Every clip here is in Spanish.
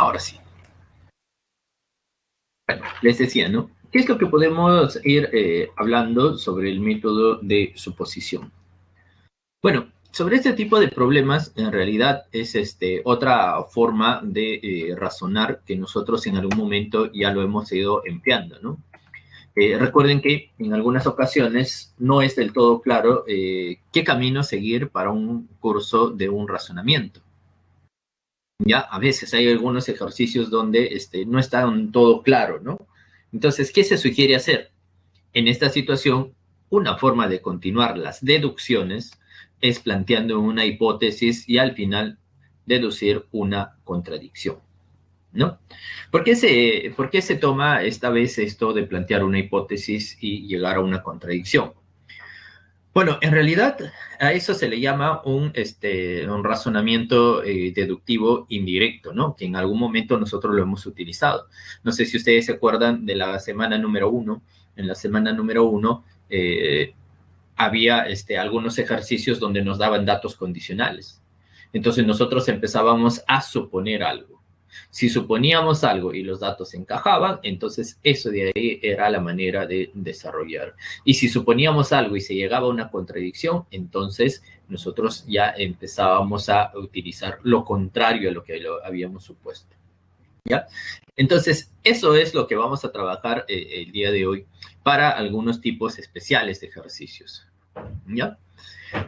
Ahora sí. Bueno, les decía, ¿no? ¿Qué es lo que podemos ir hablando sobre el método de suposición? Bueno, sobre este tipo de problemas, en realidad es otra forma de razonar que nosotros en algún momento ya lo hemos ido empleando, ¿no? Recuerden que en algunas ocasiones no es del todo claro qué camino seguir para un curso de un razonamiento. Ya, a veces hay algunos ejercicios donde no está todo claro, ¿no? Entonces, ¿qué se sugiere hacer? En esta situación, una forma de continuar las deducciones es planteando una hipótesis y al final deducir una contradicción, ¿no? ¿Por qué se toma esta vez esto de plantear una hipótesis y llegar a una contradicción? Bueno, en realidad a eso se le llama un razonamiento deductivo indirecto, ¿no? Que en algún momento nosotros lo hemos utilizado. No sé si ustedes se acuerdan de la semana número 1. En la semana número 1 había algunos ejercicios donde nos daban datos condicionales. Entonces nosotros empezábamos a suponer algo. Si suponíamos algo y los datos encajaban, entonces eso de ahí era la manera de desarrollar. Y si suponíamos algo y se llegaba a una contradicción, entonces nosotros ya empezábamos a utilizar lo contrario a lo que lo habíamos supuesto. ¿Ya? Entonces, eso es lo que vamos a trabajar el día de hoy para algunos tipos especiales de ejercicios. ¿Ya?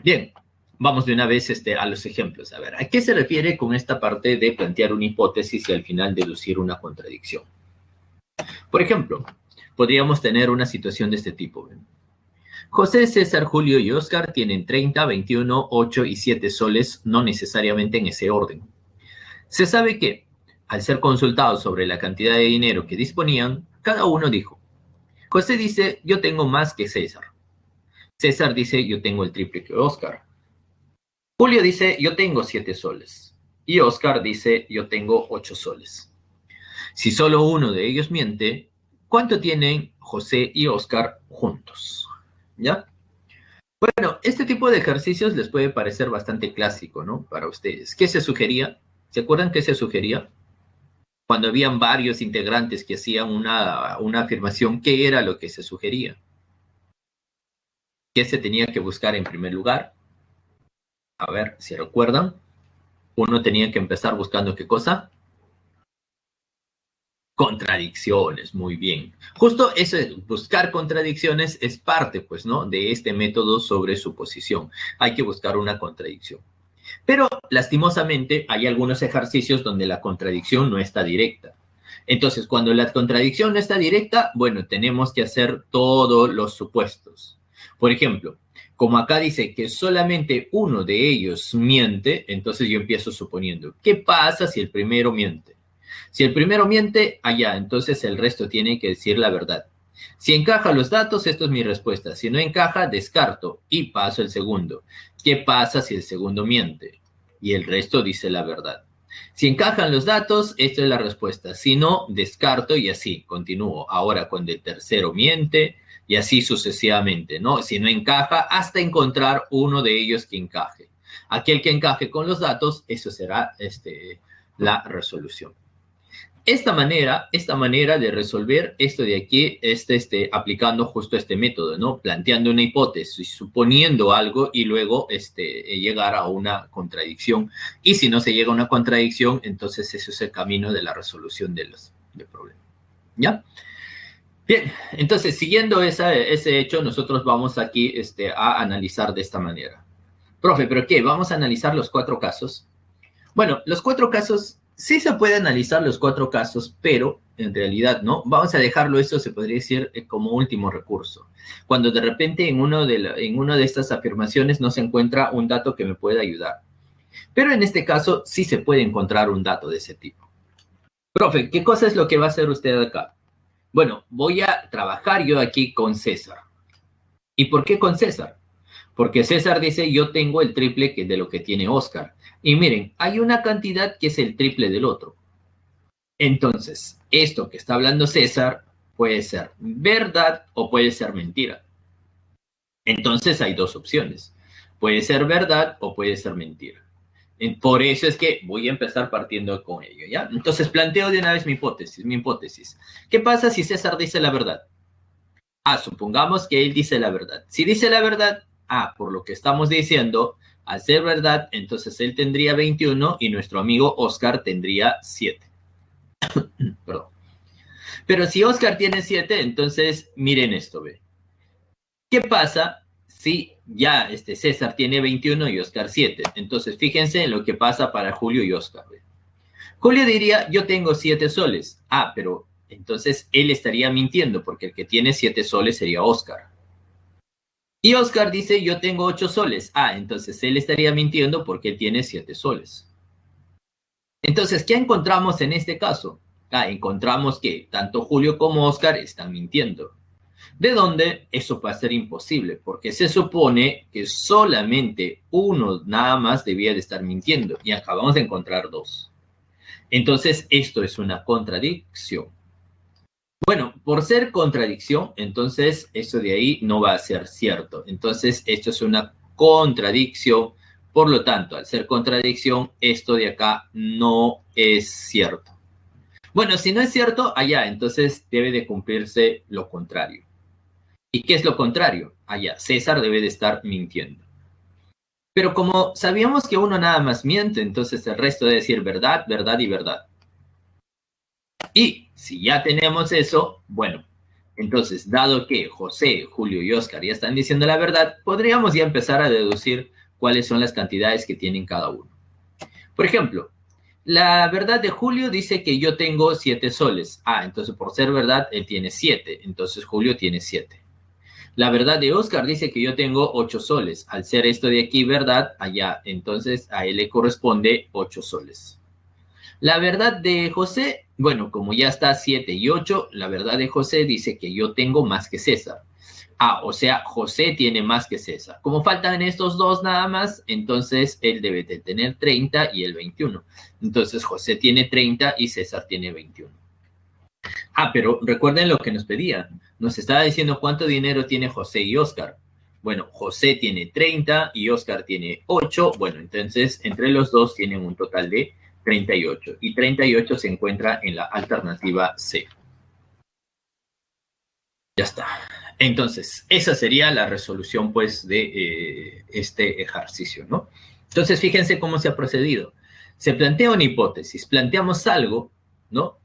Bien, vamos de una vez a los ejemplos. A ver, ¿a qué se refiere con esta parte de plantear una hipótesis y al final deducir una contradicción? Por ejemplo, podríamos tener una situación de este tipo. José, César, Julio y Oscar tienen 30, 21, 8 y 7 soles, no necesariamente en ese orden. Se sabe que, al ser consultados sobre la cantidad de dinero que disponían, cada uno dijo, José dice, yo tengo más que César. César dice, yo tengo el triple que Oscar. Julio dice, yo tengo 7 soles. Y Oscar dice, yo tengo 8 soles. Si solo uno de ellos miente, ¿cuánto tienen José y Oscar juntos? ¿Ya? Bueno, este tipo de ejercicios les puede parecer bastante clásico, ¿no? Para ustedes. ¿Qué se sugería? ¿Se acuerdan qué se sugería? Cuando habían varios integrantes que hacían una afirmación, ¿qué era lo que se sugería? ¿Qué se tenía que buscar en primer lugar? A ver, si recuerdan, uno tenía que empezar buscando ¿qué cosa? Contradicciones, muy bien. Justo eso, buscar contradicciones es parte, pues, ¿no? De este método sobre suposición. Hay que buscar una contradicción. Pero, lastimosamente, hay algunos ejercicios donde la contradicción no está directa. Entonces, cuando la contradicción no está directa, bueno, tenemos que hacer todos los supuestos. Por ejemplo, como acá dice que solamente uno de ellos miente, entonces yo empiezo suponiendo, ¿qué pasa si el primero miente? Si el primero miente, allá, entonces el resto tiene que decir la verdad. Si encaja los datos, esto es mi respuesta. Si no encaja, descarto y paso el segundo. ¿Qué pasa si el segundo miente? Y el resto dice la verdad. Si encajan los datos, esta es la respuesta. Si no, descarto y así continúo. Ahora cuando el tercero miente y así sucesivamente, ¿no? Si no encaja, hasta encontrar uno de ellos que encaje. Aquel que encaje con los datos, eso será la resolución. Esta manera de resolver esto de aquí es aplicando justo este método, ¿no? Planteando una hipótesis, suponiendo algo y luego llegar a una contradicción. Y si no se llega a una contradicción, entonces ese es el camino de la resolución del problema. ¿Ya? Bien, entonces siguiendo ese hecho, nosotros vamos aquí a analizar de esta manera. Profe, ¿pero qué? ¿Vamos a analizar los 4 casos? Bueno, los 4 casos, sí se puede analizar los 4 casos, pero en realidad no. Vamos a dejarlo eso, se podría decir, como último recurso. Cuando de repente en una de estas afirmaciones no se encuentra un dato que me pueda ayudar. Pero en este caso sí se puede encontrar un dato de ese tipo. Profe, ¿qué cosa es lo que va a hacer usted acá? Bueno, voy a trabajar yo aquí con César. ¿Y por qué con César? Porque César dice, yo tengo el triple de lo que tiene Oscar. Y miren, hay una cantidad que es el triple del otro. Entonces, esto que está hablando César puede ser verdad o puede ser mentira. Entonces hay 2 opciones. Puede ser verdad o puede ser mentira. Por eso es que voy a empezar partiendo con ello, ¿ya? Entonces planteo de una vez mi hipótesis. ¿Qué pasa si César dice la verdad? Supongamos que él dice la verdad. Si dice la verdad, por lo que estamos diciendo, al ser verdad, entonces él tendría 21 y nuestro amigo Oscar tendría 7. Perdón. Pero si Oscar tiene 7, entonces miren esto, ¿ve? ¿Qué pasa si ya César tiene 21 y Oscar 7? Entonces fíjense en lo que pasa para Julio y Oscar, ¿ve? Julio diría, yo tengo 7 soles. Pero entonces él estaría mintiendo porque el que tiene 7 soles sería Oscar. Y Oscar dice, yo tengo 8 soles. Entonces él estaría mintiendo porque él tiene 7 soles. Entonces, ¿qué encontramos en este caso? Encontramos que tanto Julio como Oscar están mintiendo. ¿De dónde? Eso va a ser imposible, porque se supone que solamente uno nada más debía de estar mintiendo, y acabamos de encontrar 2. Entonces, esto es una contradicción. Bueno, por ser contradicción, entonces eso de ahí no va a ser cierto. Entonces, esto es una contradicción. Por lo tanto, al ser contradicción, esto de acá no es cierto. Bueno, si no es cierto, entonces debe de cumplirse lo contrario. ¿Y qué es lo contrario? César debe de estar mintiendo. Pero como sabíamos que uno nada más miente, entonces el resto debe decir verdad, verdad y verdad. Y si ya tenemos eso, bueno, entonces, dado que José, Julio y Oscar ya están diciendo la verdad, podríamos ya empezar a deducir cuáles son las cantidades que tienen cada uno. Por ejemplo, la verdad de Julio dice que yo tengo 7 soles. Entonces por ser verdad, él tiene 7. Entonces Julio tiene 7. La verdad de Oscar dice que yo tengo 8 soles. Al ser esto de aquí verdad, entonces a él le corresponde 8 soles. La verdad de José, bueno, como ya está 7 y 8, la verdad de José dice que yo tengo más que César. O sea, José tiene más que César. Como faltan estos dos nada más, entonces él debe de tener 30 y el 21. Entonces José tiene 30 y César tiene 21. Pero recuerden lo que nos pedía. Nos estaba diciendo cuánto dinero tiene José y Oscar. Bueno, José tiene 30 y Oscar tiene 8. Bueno, entonces entre los dos tienen un total de 38. Y 38 se encuentra en la alternativa C. Ya está. Entonces, esa sería la resolución, pues, de este ejercicio, ¿no? Entonces, fíjense cómo se ha procedido. Se plantea una hipótesis, planteamos algo, ¿no?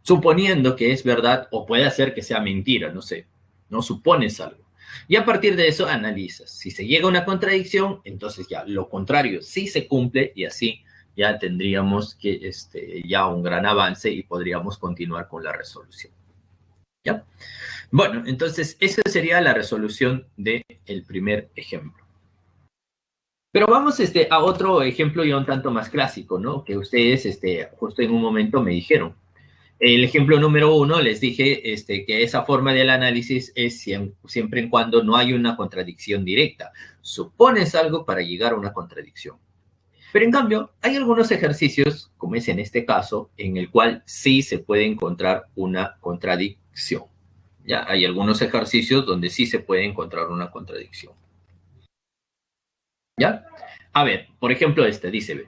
Suponiendo que es verdad o puede ser que sea mentira, no sé, no supones algo. Y a partir de eso analizas. Si se llega a una contradicción, entonces ya lo contrario sí se cumple y así ya tendríamos que ya un gran avance y podríamos continuar con la resolución. ¿Ya? Bueno, entonces esa sería la resolución del primer ejemplo. Pero vamos a otro ejemplo ya un tanto más clásico, ¿no? Que ustedes justo en un momento me dijeron. El ejemplo número 1, les dije que esa forma del análisis es siempre y cuando no hay una contradicción directa. Supones algo para llegar a una contradicción. Pero en cambio, hay algunos ejercicios, como es en este caso, en el cual sí se puede encontrar una contradicción. ¿Ya? Hay algunos ejercicios donde sí se puede encontrar una contradicción. ¿Ya? A ver, por ejemplo, dice,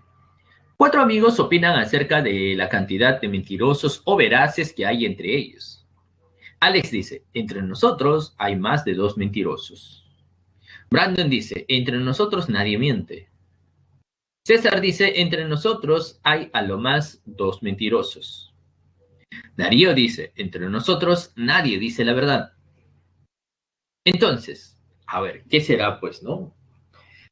4 amigos opinan acerca de la cantidad de mentirosos o veraces que hay entre ellos. Alex dice, entre nosotros hay más de 2 mentirosos. Brandon dice, entre nosotros nadie miente. César dice, entre nosotros hay a lo más 2 mentirosos. Darío dice, entre nosotros nadie dice la verdad. Entonces, a ver, ¿qué será pues, no?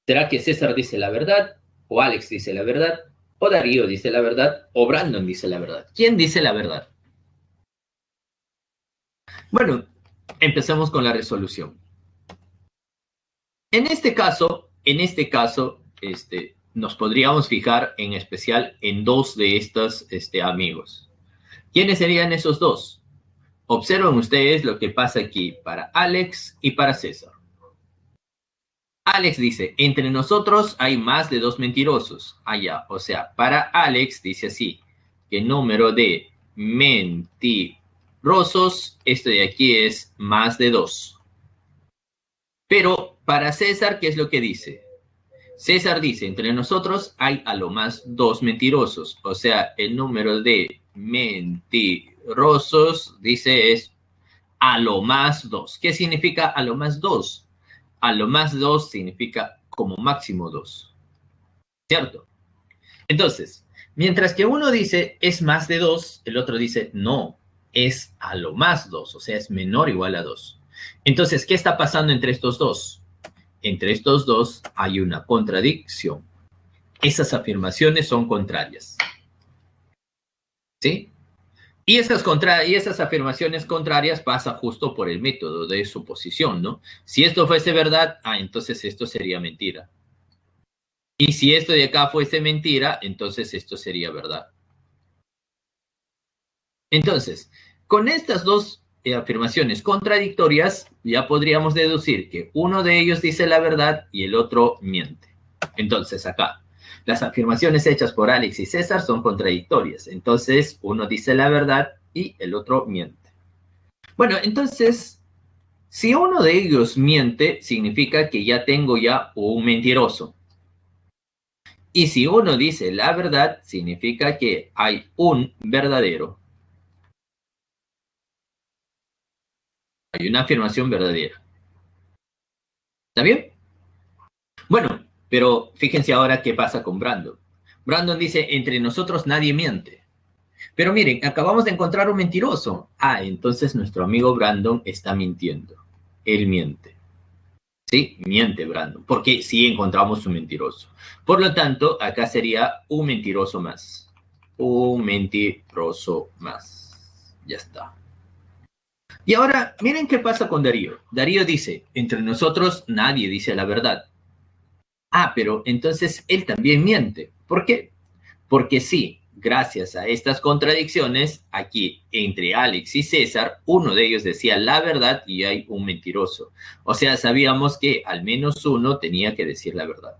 ¿Será que César dice la verdad? ¿O Alex dice la verdad? ¿O Darío dice la verdad? ¿O Brandon dice la verdad? ¿Quién dice la verdad? Bueno, empecemos con la resolución. En este caso, nos podríamos fijar en especial en 2 de estos amigos. ¿Quiénes serían esos 2? Observen ustedes lo que pasa aquí para Alex y para César. Alex dice, entre nosotros hay más de 2 mentirosos. O sea, para Alex dice así, que el número de mentirosos, de aquí es más de 2. Pero para César, ¿qué es lo que dice? César dice, entre nosotros hay a lo más 2 mentirosos. O sea, el número de mentirosos, dice, es a lo más 2. ¿Qué significa a lo más 2? A lo más 2 significa como máximo 2. ¿Cierto? Entonces, mientras que uno dice es más de 2, el otro dice no, es a lo más 2, o sea, es menor o igual a 2. Entonces, ¿qué está pasando entre estos dos? Entre estos dos hay una contradicción. Esas afirmaciones son contrarias. ¿Sí? Y esas afirmaciones contrarias pasan justo por el método de suposición, ¿no? Si esto fuese verdad, entonces esto sería mentira. Y si esto de acá fuese mentira, entonces esto sería verdad. Entonces, con estas dos afirmaciones contradictorias, ya podríamos deducir que uno de ellos dice la verdad y el otro miente. Entonces, acá, las afirmaciones hechas por Alex y César son contradictorias. Entonces, uno dice la verdad y el otro miente. Bueno, entonces, si uno de ellos miente, significa que ya tengo ya un mentiroso. Y si uno dice la verdad, significa que hay un verdadero. Hay una afirmación verdadera. ¿Está bien? Bueno, pero fíjense ahora qué pasa con Brandon. Brandon dice, entre nosotros nadie miente. Pero miren, acabamos de encontrar un mentiroso. Entonces nuestro amigo Brandon está mintiendo. Él miente. Sí, miente Brandon, porque sí encontramos un mentiroso. Por lo tanto, acá sería un mentiroso más. Un mentiroso más. Ya está. Y ahora, miren qué pasa con Darío. Darío dice, entre nosotros nadie dice la verdad. Pero entonces él también miente. ¿Por qué? Porque sí, gracias a estas contradicciones, aquí entre Alex y César, uno de ellos decía la verdad y hay un mentiroso. O sea, sabíamos que al menos uno tenía que decir la verdad.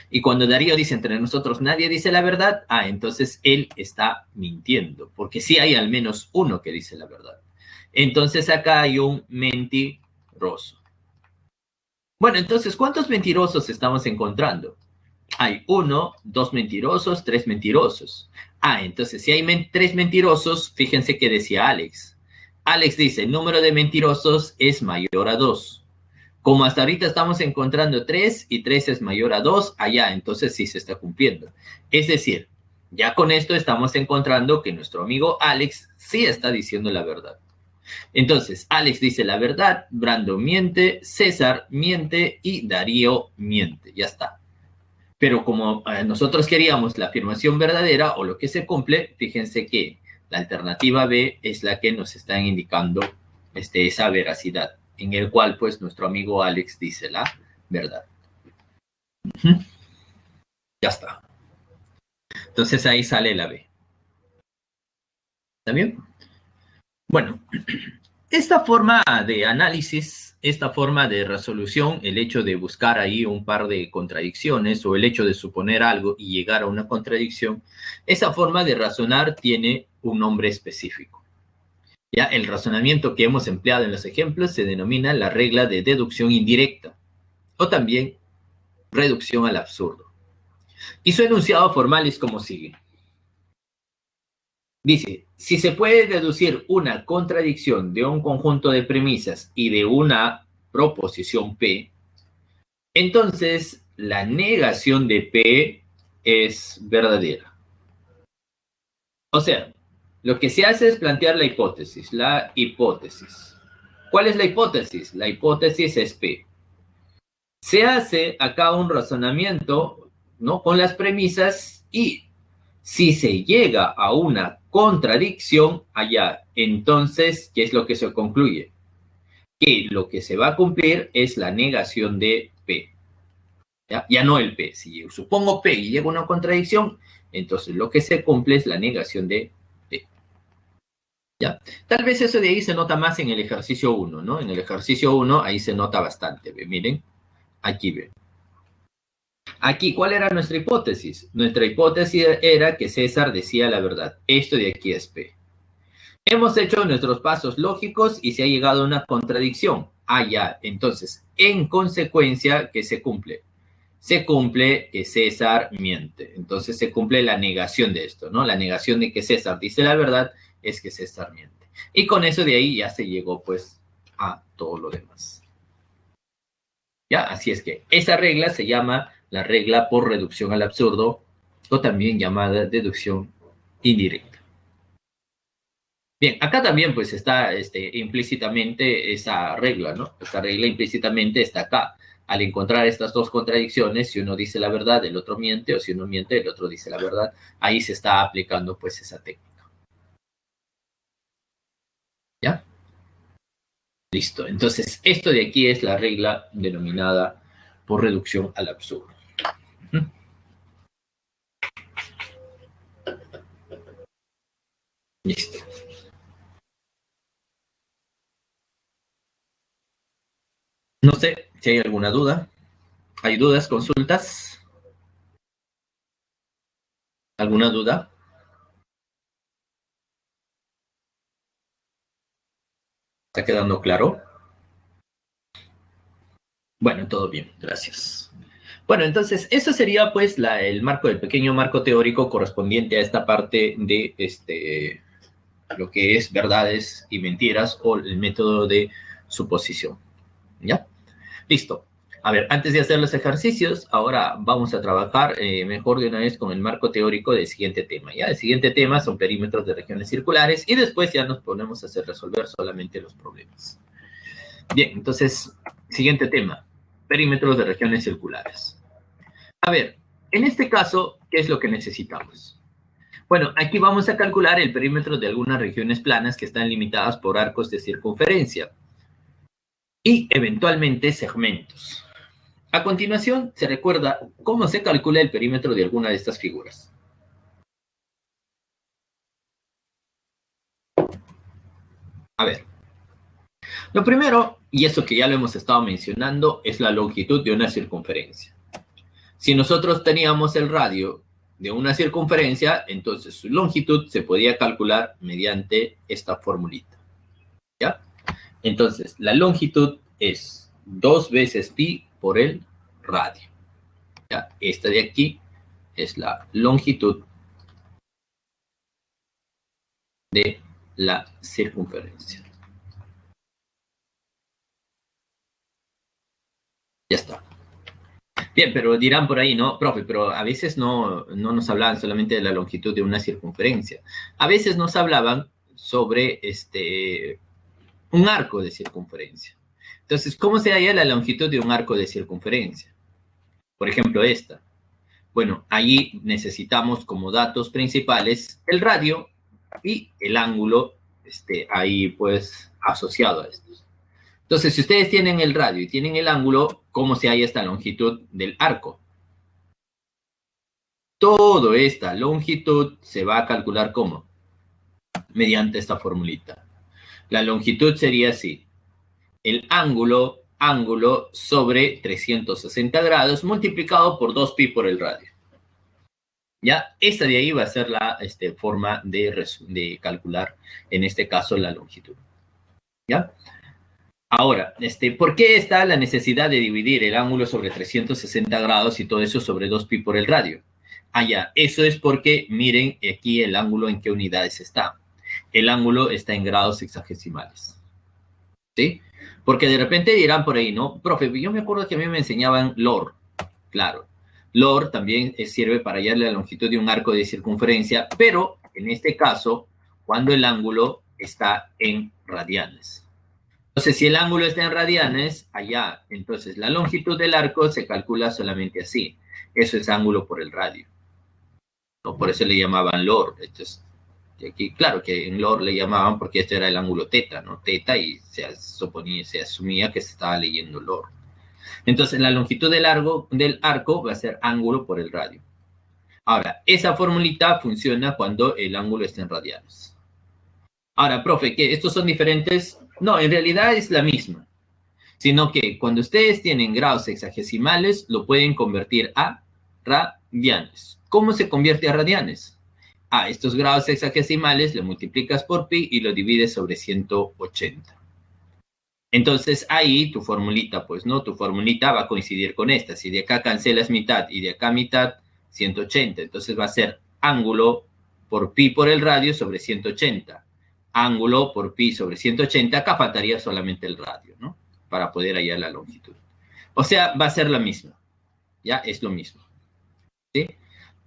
Y cuando Darío dice entre nosotros nadie dice la verdad, entonces él está mintiendo, porque sí hay al menos uno que dice la verdad. Entonces acá hay un mentiroso. Bueno, entonces, ¿cuántos mentirosos estamos encontrando? Hay 1, 2 mentirosos, 3 mentirosos. Entonces, si hay 3 mentirosos, fíjense que decía Alex. Alex dice, el número de mentirosos es mayor a 2. Como hasta ahorita estamos encontrando 3 y 3 es mayor a 2, entonces sí se está cumpliendo. Es decir, ya con esto estamos encontrando que nuestro amigo Alex sí está diciendo la verdad. Entonces, Alex dice la verdad, Brandon miente, César miente y Darío miente. Ya está. Pero como nosotros queríamos la afirmación verdadera o lo que se cumple, fíjense que la alternativa B es la que nos está indicando esa veracidad, en el cual pues nuestro amigo Alex dice la verdad. Ya está. Entonces ahí sale la B. ¿Está bien? Bueno, esta forma de análisis, esta forma de resolución, el hecho de buscar ahí un par de contradicciones o el hecho de suponer algo y llegar a una contradicción, esa forma de razonar tiene un nombre específico. Ya el razonamiento que hemos empleado en los ejemplos se denomina la regla de deducción indirecta o también reducción al absurdo. Y su enunciado formal es como sigue. Dice, si se puede deducir una contradicción de un conjunto de premisas y de una proposición P, entonces la negación de P es verdadera. O sea, lo que se hace es plantear la hipótesis. La hipótesis. ¿Cuál es la hipótesis? La hipótesis es P. Se hace acá un razonamiento, ¿no?, con las premisas y si se llega a una contradicción entonces, ¿qué es lo que se concluye? Que lo que se va a cumplir es la negación de P. Ya no el P. Si yo supongo P y llega a una contradicción, entonces lo que se cumple es la negación de P. ¿Ya? Tal vez eso de ahí se nota más en el ejercicio 1, ¿no? En el ejercicio 1 ahí se nota bastante. Miren, aquí ven. Aquí, ¿cuál era nuestra hipótesis? Nuestra hipótesis era que César decía la verdad. Esto de aquí es P. Hemos hecho nuestros pasos lógicos y se ha llegado a una contradicción. Entonces, en consecuencia, ¿qué se cumple? se cumple que César miente. Entonces se cumple la negación de esto, ¿no? La negación de que César dice la verdad es que César miente. Y con eso de ahí ya se llegó pues a todo lo demás. ¿Ya? Así es que esa regla se llama la regla por reducción al absurdo o también llamada deducción indirecta. Bien, acá también pues está implícitamente esa regla, ¿no? Esta regla implícitamente está acá. Al encontrar estas dos contradicciones, si uno dice la verdad, el otro miente, o si uno miente, el otro dice la verdad, ahí se está aplicando pues esa técnica. ¿Ya? Listo. Entonces, esto de aquí es la regla denominada por reducción al absurdo. Listo. No sé si hay alguna duda. ¿Hay dudas, consultas? ¿Alguna duda? ¿Está quedando claro? Bueno, todo bien, gracias. Bueno, entonces, eso sería pues el marco, el pequeño marco teórico correspondiente a esta parte de lo que es verdades y mentiras o el método de suposición. ¿Ya? Listo. A ver, antes de hacer los ejercicios, ahora vamos a trabajar mejor de una vez con el marco teórico del siguiente tema. ¿Ya? El siguiente tema son perímetros de regiones circulares y después ya nos ponemos a hacer resolver solamente los problemas. Bien, entonces, siguiente tema, perímetros de regiones circulares. A ver, en este caso, ¿qué es lo que necesitamos? Bueno, aquí vamos a calcular el perímetro de algunas regiones planas que están limitadas por arcos de circunferencia y eventualmente segmentos. A continuación, se recuerda cómo se calcula el perímetro de alguna de estas figuras. A ver, lo primero, y eso que ya lo hemos estado mencionando, es la longitud de una circunferencia. Si nosotros teníamos el radio de una circunferencia, entonces su longitud se podía calcular mediante esta formulita. ¿Ya? Entonces, la longitud es 2 veces pi por el radio. ¿Ya? Esta de aquí es la longitud de la circunferencia. Ya está. Bien, pero dirán por ahí, no, profe, pero a veces no nos hablaban solamente de la longitud de una circunferencia. A veces nos hablaban sobre un arco de circunferencia. Entonces, ¿cómo se halla la longitud de un arco de circunferencia? Por ejemplo, esta. Bueno, allí necesitamos como datos principales el radio y el ángulo ahí pues asociado a estos. Entonces, si ustedes tienen el radio y tienen el ángulo, ¿cómo se halla esta longitud del arco? Toda esta longitud se va a calcular ¿cómo? Mediante esta formulita. La longitud sería así. El ángulo sobre 360 grados multiplicado por 2pi por el radio. Ya, esta de ahí va a ser la forma de calcular, en este caso, la longitud. ¿Ya? Ahora, ¿por qué está la necesidad de dividir el ángulo sobre 360 grados y todo eso sobre 2pi por el radio? Ya, eso es porque, miren aquí el ángulo en qué unidades está. El ángulo está en grados sexagesimales. ¿Sí? Porque de repente dirán por ahí, ¿no? Profe, yo me acuerdo que a mí me enseñaban LOR. Claro. LOR también sirve para hallar la longitud de un arco de circunferencia, pero en este caso, cuando el ángulo está en radianes. Entonces, si el ángulo está en radianes, allá, entonces la longitud del arco se calcula solamente así. Eso es ángulo por el radio. ¿No? Por eso le llamaban LOR. Entonces, aquí, claro que en LOR le llamaban porque este era el ángulo teta, ¿no? Teta, y se asumía que se estaba leyendo LOR. Entonces, la longitud del arco va a ser ángulo por el radio. Ahora, esa formulita funciona cuando el ángulo está en radianes. Ahora, profe, ¿qué? ¿Estos son diferentes? No, en realidad es la misma. Sino que cuando ustedes tienen grados sexagesimales, lo pueden convertir a radianes. ¿Cómo se convierte a radianes? Estos grados sexagesimales lo multiplicas por pi y lo divides sobre 180. Entonces ahí tu formulita, pues, ¿no? Tu formulita va a coincidir con esta. Si de acá cancelas mitad y de acá mitad, 180. Entonces va a ser ángulo por pi por el radio sobre 180. Ángulo por pi sobre 180. Acá faltaría solamente el radio, ¿no? Para poder hallar la longitud. O sea, va a ser la misma. Ya es lo mismo. ¿Sí?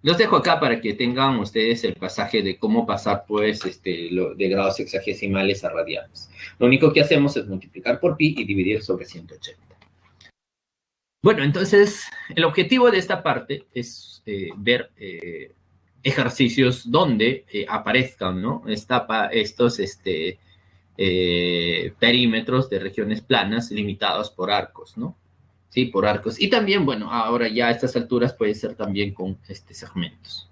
Los dejo acá para que tengan ustedes el pasaje de cómo pasar, pues, de grados sexagesimales a radianes. Lo único que hacemos es multiplicar por pi y dividir sobre 180. Bueno, entonces, el objetivo de esta parte es ver ejercicios donde aparezcan, ¿no? Estos perímetros de regiones planas limitados por arcos, ¿no? Sí, por arcos. Y también, bueno, ahora ya a estas alturas puede ser también con segmentos.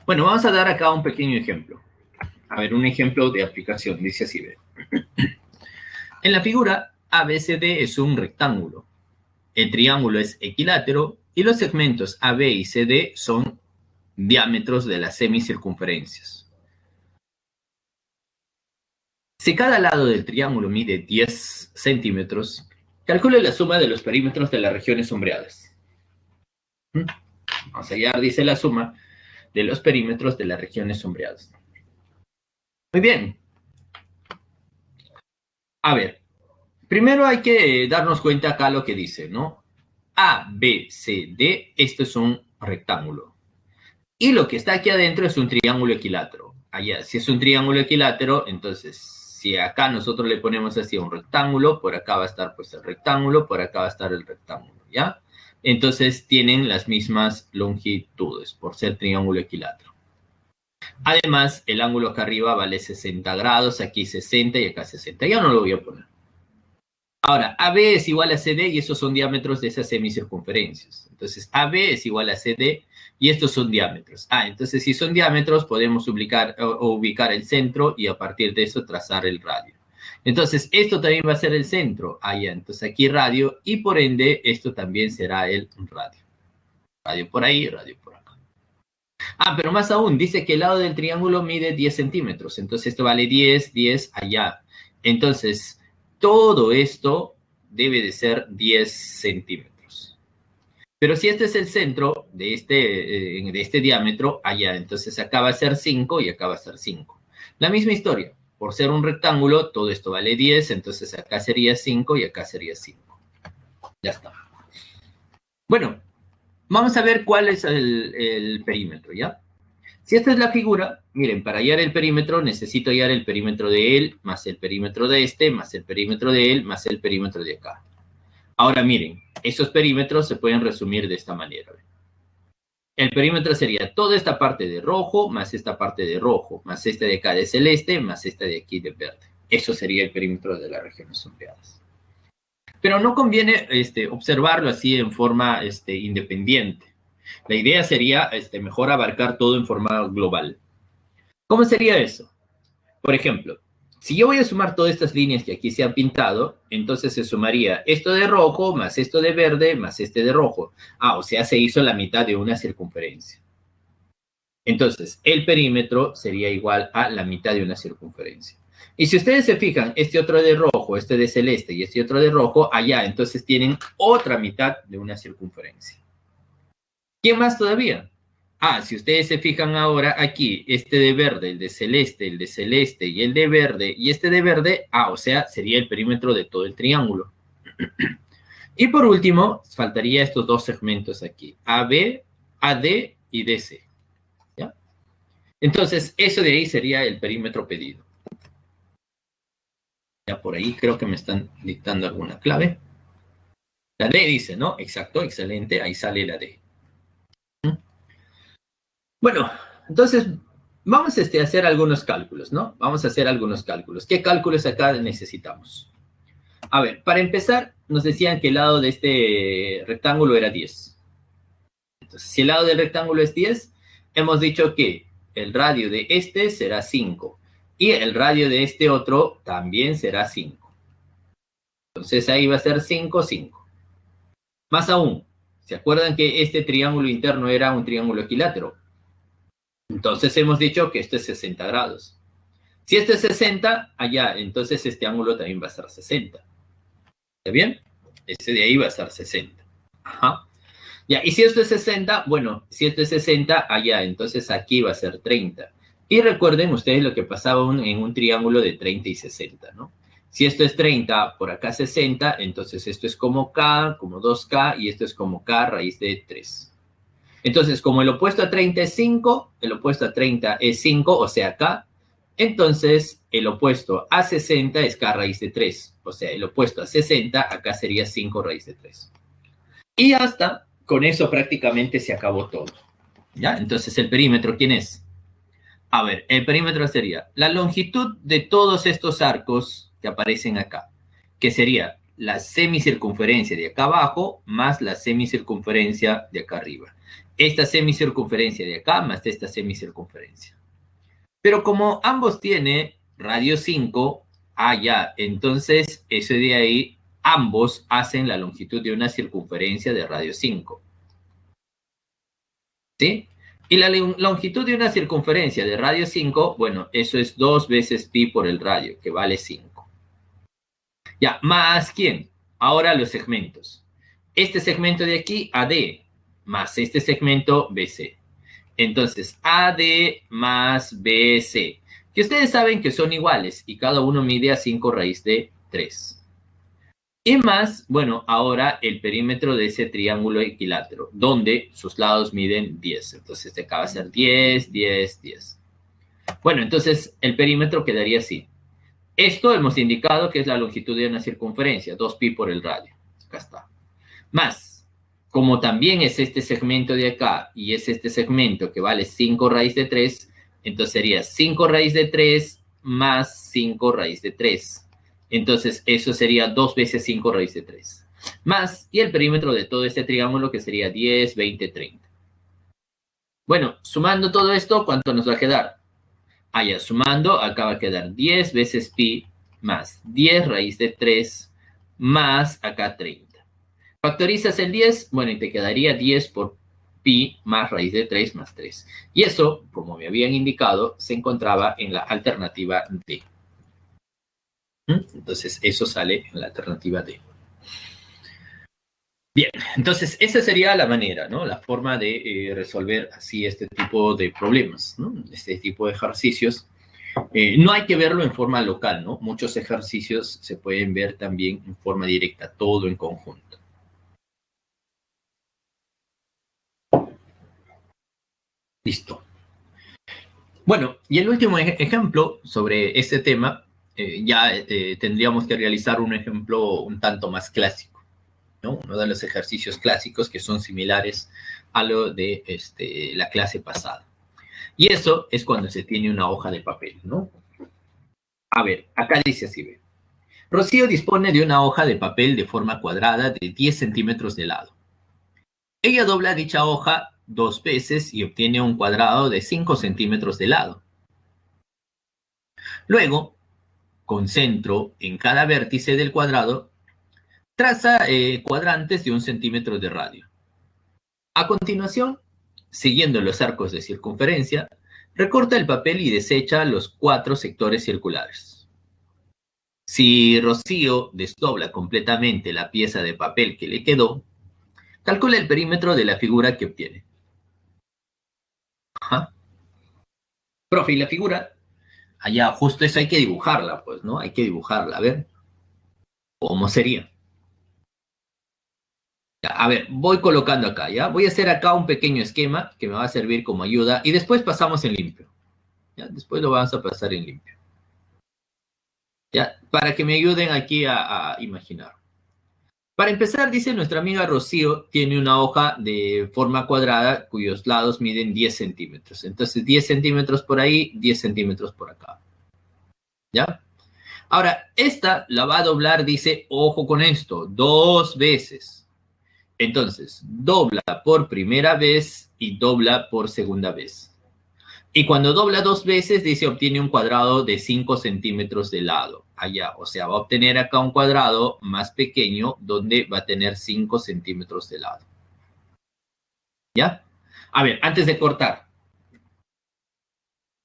Bueno, vamos a dar acá un pequeño ejemplo. A ver, un ejemplo de aplicación. Dice así, ve. En la figura, ABCD es un rectángulo. El triángulo es equilátero y los segmentos AB y CD son diámetros de las semicircunferencias. Si cada lado del triángulo mide 10 centímetros, calcule la suma de los perímetros de las regiones sombreadas. Vamos a hallar, dice, la suma de los perímetros de las regiones sombreadas. Muy bien. A ver, primero hay que darnos cuenta acá lo que dice, ¿no? A, B, C, D, esto es un rectángulo. Y lo que está aquí adentro es un triángulo equilátero. Allá, si es un triángulo equilátero, entonces, si acá nosotros le ponemos así un rectángulo, por acá va a estar pues el rectángulo, por acá va a estar el rectángulo, ¿ya? Entonces tienen las mismas longitudes por ser triángulo equilátero. Además, el ángulo acá arriba vale 60 grados, aquí 60 y acá 60. Ya no lo voy a poner. Ahora, AB es igual a CD y esos son diámetros de esas semicircunferencias. Entonces, AB es igual a CD y estos son diámetros. Entonces si son diámetros podemos ubicar el centro y a partir de eso trazar el radio. Entonces, esto también va a ser el centro. Ya, entonces aquí radio y por ende esto también será el radio. Radio por ahí, radio por acá. Pero más aún, dice que el lado del triángulo mide 10 centímetros. Entonces esto vale 10, 10 allá. Entonces, todo esto debe de ser 10 centímetros. Pero si este es el centro de este diámetro, allá, entonces acá va a ser 5 y acá va a ser 5. La misma historia. Por ser un rectángulo, todo esto vale 10, entonces acá sería 5 y acá sería 5. Ya está. Bueno, vamos a ver cuál es el perímetro, ¿ya? Si esta es la figura, miren, para hallar el perímetro necesito hallar el perímetro de él, más el perímetro de este, más el perímetro de él, más el perímetro de acá. Ahora miren, esos perímetros se pueden resumir de esta manera. El perímetro sería toda esta parte de rojo, más esta parte de rojo, más esta de acá de celeste, más esta de aquí de verde. Eso sería el perímetro de las regiones sombreadas. Pero no conviene observarlo así en forma independiente. La idea sería mejor abarcar todo en forma global. ¿Cómo sería eso? Por ejemplo, si yo voy a sumar todas estas líneas que aquí se han pintado, entonces se sumaría esto de rojo, más esto de verde, más este de rojo. O sea, se hizo la mitad de una circunferencia. Entonces, el perímetro sería igual a la mitad de una circunferencia. Y si ustedes se fijan, este otro de rojo, este de celeste y este otro de rojo, allá, entonces tienen otra mitad de una circunferencia. ¿Quién más todavía? Si ustedes se fijan ahora aquí, este de verde, el de celeste y el de verde y este de verde, o sea, sería el perímetro de todo el triángulo. Y por último, faltaría estos dos segmentos aquí, AB, AD y DC. ¿Ya? Entonces, eso de ahí sería el perímetro pedido. Ya por ahí creo que me están dictando alguna clave. La D dice, ¿no? Exacto, excelente, ahí sale la D. Bueno, entonces vamos a hacer algunos cálculos, ¿no? Vamos a hacer algunos cálculos. ¿Qué cálculos acá necesitamos? A ver, para empezar, nos decían que el lado de este rectángulo era 10. Entonces, si el lado del rectángulo es 10, hemos dicho que el radio de este será 5 y el radio de este otro también será 5. Entonces ahí va a ser 5, 5. Más aún, ¿se acuerdan que este triángulo interno era un triángulo equilátero? Entonces hemos dicho que esto es 60 grados. Si esto es 60, allá, entonces este ángulo también va a ser 60. ¿Está bien? Ese de ahí va a ser 60. Ajá. Ya, y si esto es 60, bueno, si esto es 60, allá, entonces aquí va a ser 30. Y recuerden ustedes lo que pasaba en un triángulo de 30 y 60, ¿no? Si esto es 30, por acá 60, entonces esto es como K, como 2K, y esto es como K raíz de 3. Entonces, como el opuesto a 30 es 5, el opuesto a 30 es 5, o sea, K, entonces el opuesto a 60 es K raíz de 3. O sea, el opuesto a 60 acá sería 5 raíz de 3. Y hasta con eso prácticamente se acabó todo. ¿Ya? Entonces, ¿el perímetro quién es? A ver, el perímetro sería la longitud de todos estos arcos que aparecen acá, que sería la semicircunferencia de acá abajo más la semicircunferencia de acá arriba. Esta semicircunferencia de acá más esta semicircunferencia. Pero como ambos tienen radio 5, ya, entonces eso de ahí, ambos hacen la longitud de una circunferencia de radio 5. ¿Sí? Y la longitud de una circunferencia de radio 5, bueno, eso es 2 veces pi por el radio, que vale 5. Ya, ¿más quién? Ahora los segmentos. Este segmento de aquí, AD, más este segmento BC. Entonces, AD más BC, que ustedes saben que son iguales y cada uno mide a 5 raíz de 3. Y más, bueno, ahora el perímetro de ese triángulo equilátero, donde sus lados miden 10. Entonces, acá va a ser 10, 10, 10. Bueno, entonces el perímetro quedaría así. Esto hemos indicado que es la longitud de una circunferencia, 2pi por el radio. Acá está. Más, como también es este segmento de acá y es este segmento que vale 5 raíz de 3, entonces sería 5 raíz de 3 más 5 raíz de 3. Entonces eso sería 2 veces 5 raíz de 3. Más, y el perímetro de todo este triángulo que sería 10, 20, 30. Bueno, sumando todo esto, ¿cuánto nos va a quedar? Ya, sumando, acá va a quedar 10 veces pi más 10 raíz de 3 más acá 30. Factorizas el 10, bueno, y te quedaría 10 por pi más raíz de 3 más 3. Y eso, como me habían indicado, se encontraba en la alternativa D. Entonces, eso sale en la alternativa D. Bien, entonces esa sería la manera, ¿no? La forma de resolver así este tipo de problemas, ¿no? Este tipo de ejercicios. No hay que verlo en forma local, ¿no? Muchos ejercicios se pueden ver también en forma directa, todo en conjunto. Listo. Bueno, y el último ejemplo sobre este tema, ya tendríamos que realizar un ejemplo un tanto más clásico, ¿no? Uno de los ejercicios clásicos que son similares a lo de la clase pasada. Y eso es cuando se tiene una hoja de papel, ¿no? A ver, acá dice así, ve. Rocío dispone de una hoja de papel de forma cuadrada de 10 centímetros de lado. Ella dobla dicha hoja 2 veces y obtiene un cuadrado de 5 centímetros de lado. Luego, con centro en cada vértice del cuadrado, traza cuadrantes de 1 centímetro de radio. A continuación, siguiendo los arcos de circunferencia, recorta el papel y desecha los 4 sectores circulares. Si Rocío desdobla completamente la pieza de papel que le quedó, calcula el perímetro de la figura que obtiene. Ajá. Profe, ¿y la figura? Allá, justo eso hay que dibujarla, pues, ¿no? Hay que dibujarla, a ver. ¿Cómo sería? A ver, voy colocando acá, ¿ya? Voy a hacer acá un pequeño esquema que me va a servir como ayuda y después pasamos en limpio. ¿Ya? Después lo vamos a pasar en limpio. ¿Ya? Para que me ayuden aquí a imaginar. Para empezar, dice nuestra amiga Rocío, tiene una hoja de forma cuadrada cuyos lados miden 10 centímetros. Entonces, 10 centímetros por ahí, 10 centímetros por acá. ¿Ya? Ahora, esta la va a doblar, dice, ojo con esto, 2 veces. Entonces, dobla por primera vez y dobla por segunda vez. Y cuando dobla 2 veces, dice, obtiene un cuadrado de 5 centímetros de lado. Allá, o sea, va a obtener acá un cuadrado más pequeño donde va a tener 5 centímetros de lado. ¿Ya? A ver, antes de cortar.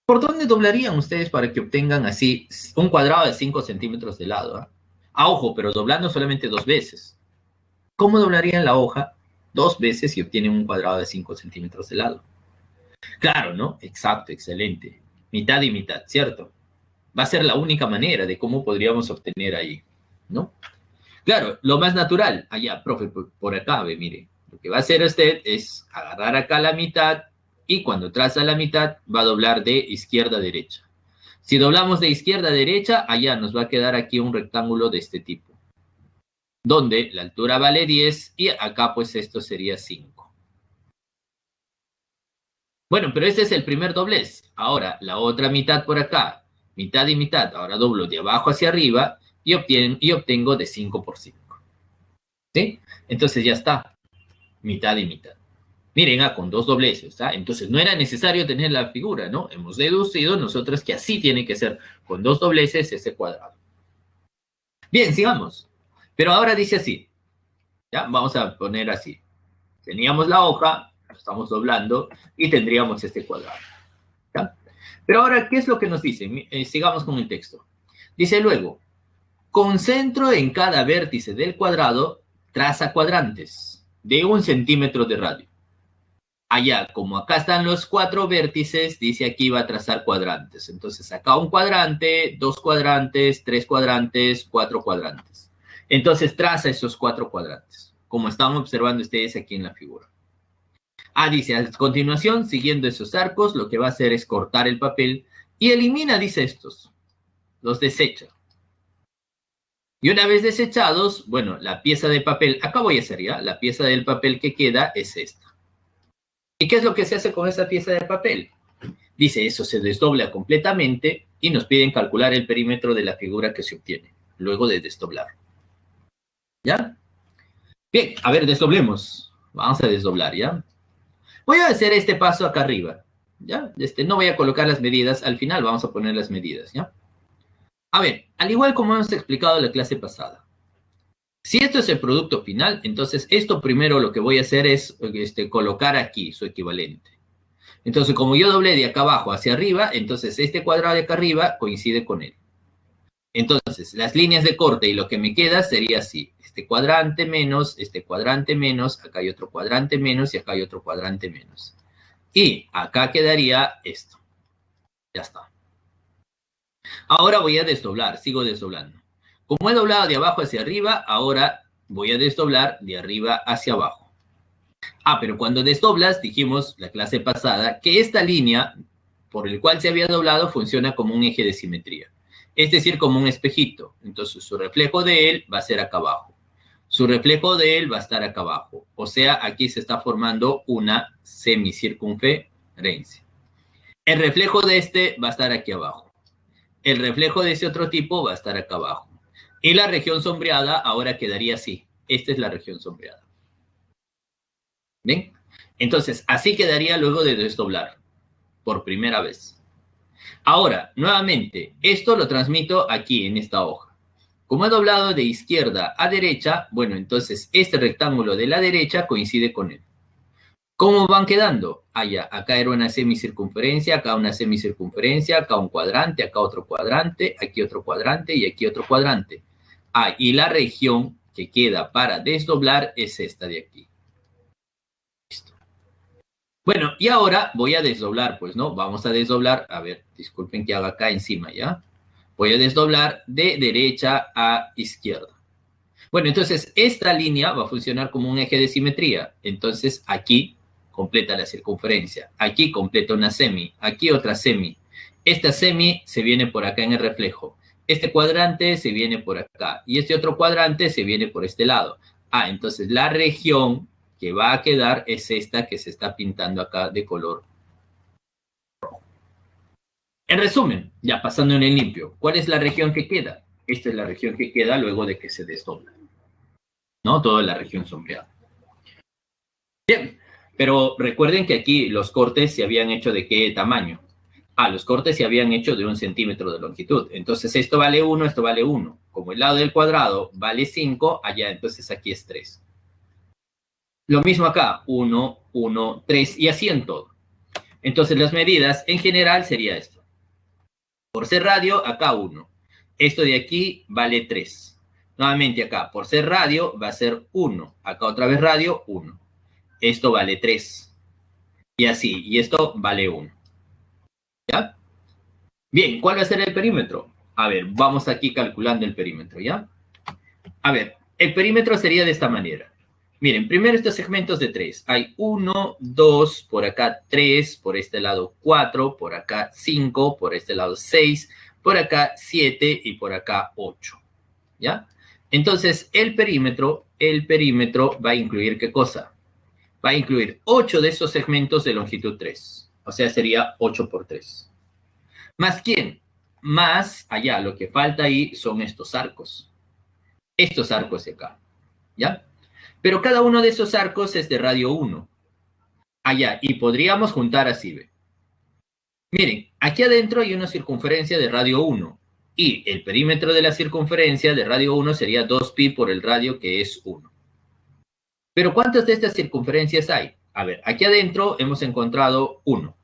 ¿Por dónde doblarían ustedes para que obtengan así un cuadrado de 5 centímetros de lado? Ojo, pero doblando solamente 2 veces. ¿Cómo doblarían la hoja 2 veces y obtienen un cuadrado de 5 centímetros de lado? Claro, ¿no? Exacto, excelente. Mitad y mitad, ¿cierto? Va a ser la única manera de cómo podríamos obtener ahí, ¿no? Claro, lo más natural, allá, profe, por acá, ve, mire, lo que va a hacer usted es agarrar acá la mitad y cuando traza la mitad va a doblar de izquierda a derecha. Si doblamos de izquierda a derecha, allá nos va a quedar aquí un rectángulo de este tipo, donde la altura vale 10 y acá pues esto sería 5. Bueno, pero este es el primer doblez. Ahora, la otra mitad por acá, mitad y mitad. Ahora doblo de abajo hacia arriba y obtengo de 5 por 5. ¿Sí? Entonces ya está, mitad y mitad. Miren, con 2 dobleces, ¿ah? Entonces no era necesario tener la figura, ¿no? Hemos deducido nosotros que así tiene que ser, con 2 dobleces ese cuadrado. Bien, sigamos. Pero ahora dice así, ¿ya? Vamos a poner así. Teníamos la hoja, estamos doblando y tendríamos este cuadrado, ¿ya? Pero ahora, ¿qué es lo que nos dice? Sigamos con el texto. Dice luego, con centro en cada vértice del cuadrado, traza cuadrantes de 1 centímetro de radio. Allá, como acá están los 4 vértices, dice aquí va a trazar cuadrantes. Entonces, acá un cuadrante, 2 cuadrantes, 3 cuadrantes, 4 cuadrantes. Entonces, traza esos 4 cuadrantes, como están observando ustedes aquí en la figura. Dice, a continuación, siguiendo esos arcos, lo que va a hacer es cortar el papel y elimina, dice estos, los desecha. Y una vez desechados, bueno, la pieza de papel, acá voy a hacer ya, la pieza del papel que queda es esta. ¿Y qué es lo que se hace con esa pieza de papel? Dice, eso se desdobla completamente y nos piden calcular el perímetro de la figura que se obtiene, luego de desdoblar. ¿Ya? Bien, a ver, desdoblemos. Vamos a desdoblar, ¿ya? Voy a hacer este paso acá arriba, ¿ya? No voy a colocar las medidas, al final vamos a poner las medidas, ¿ya? A ver, al igual como hemos explicado en la clase pasada, si esto es el producto final, entonces esto primero lo que voy a hacer es colocar aquí su equivalente. Entonces, como yo doblé de acá abajo hacia arriba, entonces este cuadrado de acá arriba coincide con él. Entonces, las líneas de corte y lo que me queda sería así. Este cuadrante menos, acá hay otro cuadrante menos y acá hay otro cuadrante menos. Y acá quedaría esto. Ya está. Ahora voy a desdoblar, sigo desdoblando. Como he doblado de abajo hacia arriba, ahora voy a desdoblar de arriba hacia abajo. Pero cuando desdoblas, dijimos la clase pasada, que esta línea por el cual se había doblado funciona como un eje de simetría. Es decir, como un espejito. Entonces, su reflejo de él va a ser acá abajo. Su reflejo de él va a estar acá abajo. O sea, aquí se está formando una semicircunferencia. El reflejo de este va a estar aquí abajo. El reflejo de ese otro tipo va a estar acá abajo. Y la región sombreada ahora quedaría así. Esta es la región sombreada. ¿Ven? Entonces, así quedaría luego de desdoblar por primera vez. Ahora, nuevamente, esto lo transmito aquí en esta hoja. Como he doblado de izquierda a derecha, bueno, entonces este rectángulo de la derecha coincide con él. ¿Cómo van quedando? Ya, acá era una semicircunferencia, acá una semicircunferencia, acá un cuadrante, acá otro cuadrante, aquí otro cuadrante y aquí otro cuadrante. Y la región que queda para desdoblar es esta de aquí. Listo. Bueno, y ahora voy a desdoblar, pues, ¿no? Vamos a desdoblar, a ver, disculpen que haga acá encima, ¿ya? Voy a desdoblar de derecha a izquierda. Bueno, entonces esta línea va a funcionar como un eje de simetría. Entonces aquí completa la circunferencia. Aquí completa una semi. Aquí otra semi. Esta semi se viene por acá en el reflejo. Este cuadrante se viene por acá. Y este otro cuadrante se viene por este lado. Entonces la región que va a quedar es esta que se está pintando acá de color rojo. En resumen, ya pasando en el limpio, ¿cuál es la región que queda? Esta es la región que queda luego de que se desdobla, ¿no? Toda la región sombreada. Bien, pero recuerden que aquí los cortes se habían hecho de qué tamaño. Los cortes se habían hecho de 1 centímetro de longitud. Entonces esto vale 1, esto vale 1. Como el lado del cuadrado vale 5, allá entonces aquí es 3. Lo mismo acá, 1, 1, 3 y así en todo. Entonces las medidas en general sería esto. Por ser radio, acá 1. Esto de aquí vale 3. Nuevamente acá, por ser radio, va a ser 1. Acá otra vez radio, 1. Esto vale 3. Y así, y esto vale 1. ¿Ya? Bien, ¿cuál va a ser el perímetro? A ver, vamos aquí calculando el perímetro, ¿ya? A ver, el perímetro sería de esta manera. Miren, primero estos segmentos de 3. Hay 1, 2, por acá 3, por este lado 4, por acá 5, por este lado 6, por acá 7 y por acá 8. ¿Ya? Entonces, el perímetro va a incluir ¿qué cosa? Va a incluir 8 de esos segmentos de longitud 3. O sea, sería 8 por 3. ¿Más quién? Más allá, lo que falta ahí son estos arcos. Estos arcos de acá. ¿Ya? Pero cada uno de esos arcos es de radio 1. Allá, y podríamos juntar así, ¿ve? Miren, aquí adentro hay una circunferencia de radio 1. Y el perímetro de la circunferencia de radio 1 sería 2pi por el radio que es 1. Pero ¿cuántas de estas circunferencias hay? A ver, aquí adentro hemos encontrado 1.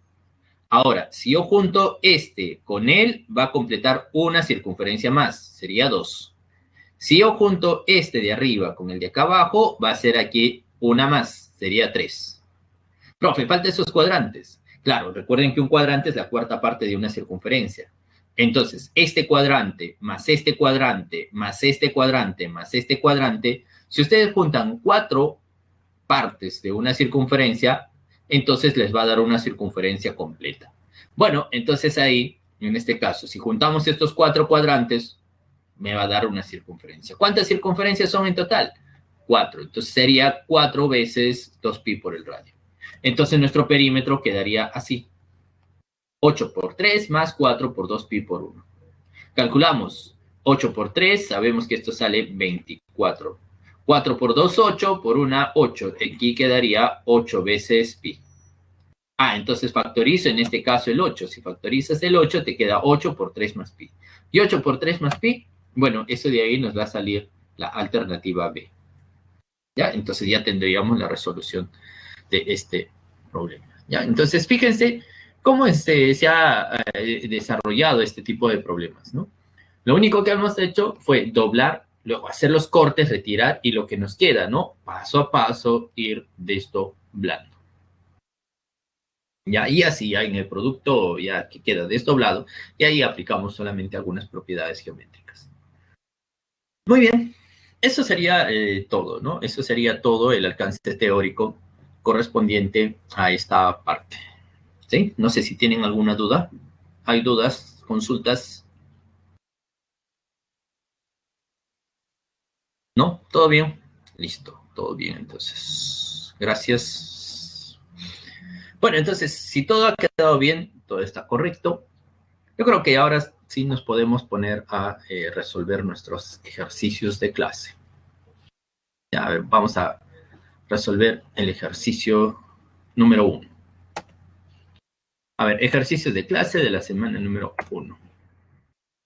Ahora, si yo junto este con él, va a completar una circunferencia más. Sería 2. Si yo junto este de arriba con el de acá abajo, va a ser aquí una más. Sería 3. Profe, falta esos cuadrantes. Claro, recuerden que un cuadrante es la cuarta parte de una circunferencia. Entonces, este cuadrante, más este cuadrante, más este cuadrante, más este cuadrante, si ustedes juntan 4 partes de una circunferencia, entonces les va a dar una circunferencia completa. Bueno, entonces ahí, en este caso, si juntamos estos 4 cuadrantes, me va a dar una circunferencia. ¿Cuántas circunferencias son en total? 4. Entonces sería 4 veces 2pi por el radio. Entonces nuestro perímetro quedaría así. 8 por 3 más 4 por 2pi por 1. Calculamos. 8 por 3, sabemos que esto sale 24. 4 por 2, 8, por 1, 8. Aquí quedaría 8 veces pi. Entonces factorizo en este caso el 8. Si factorizas el 8, te queda 8 por 3 más pi. Y 8 por 3 más pi, bueno, eso de ahí nos va a salir la alternativa B. ¿Ya? Entonces ya tendríamos la resolución de este problema. ¿Ya? Entonces, fíjense cómo se ha desarrollado este tipo de problemas, ¿no? Lo único que hemos hecho fue doblar, luego hacer los cortes, retirar, y lo que nos queda, ¿no? Paso a paso, ir desdoblando. ¿Ya? Y así ya en el producto ya que queda desdoblado, y ahí aplicamos solamente algunas propiedades geométricas. Muy bien, eso sería todo, ¿no? Eso sería todo el alcance teórico correspondiente a esta parte. ¿Sí? No sé si tienen alguna duda. ¿Hay dudas? ¿Consultas? ¿No? ¿Todo bien? Listo, todo bien, entonces. Gracias. Bueno, entonces, si todo ha quedado bien, todo está correcto, yo creo que ahora sí nos podemos poner a resolver nuestros ejercicios de clase. Ya, a ver, vamos a resolver el ejercicio número 1. A ver, ejercicios de clase de la semana número 1.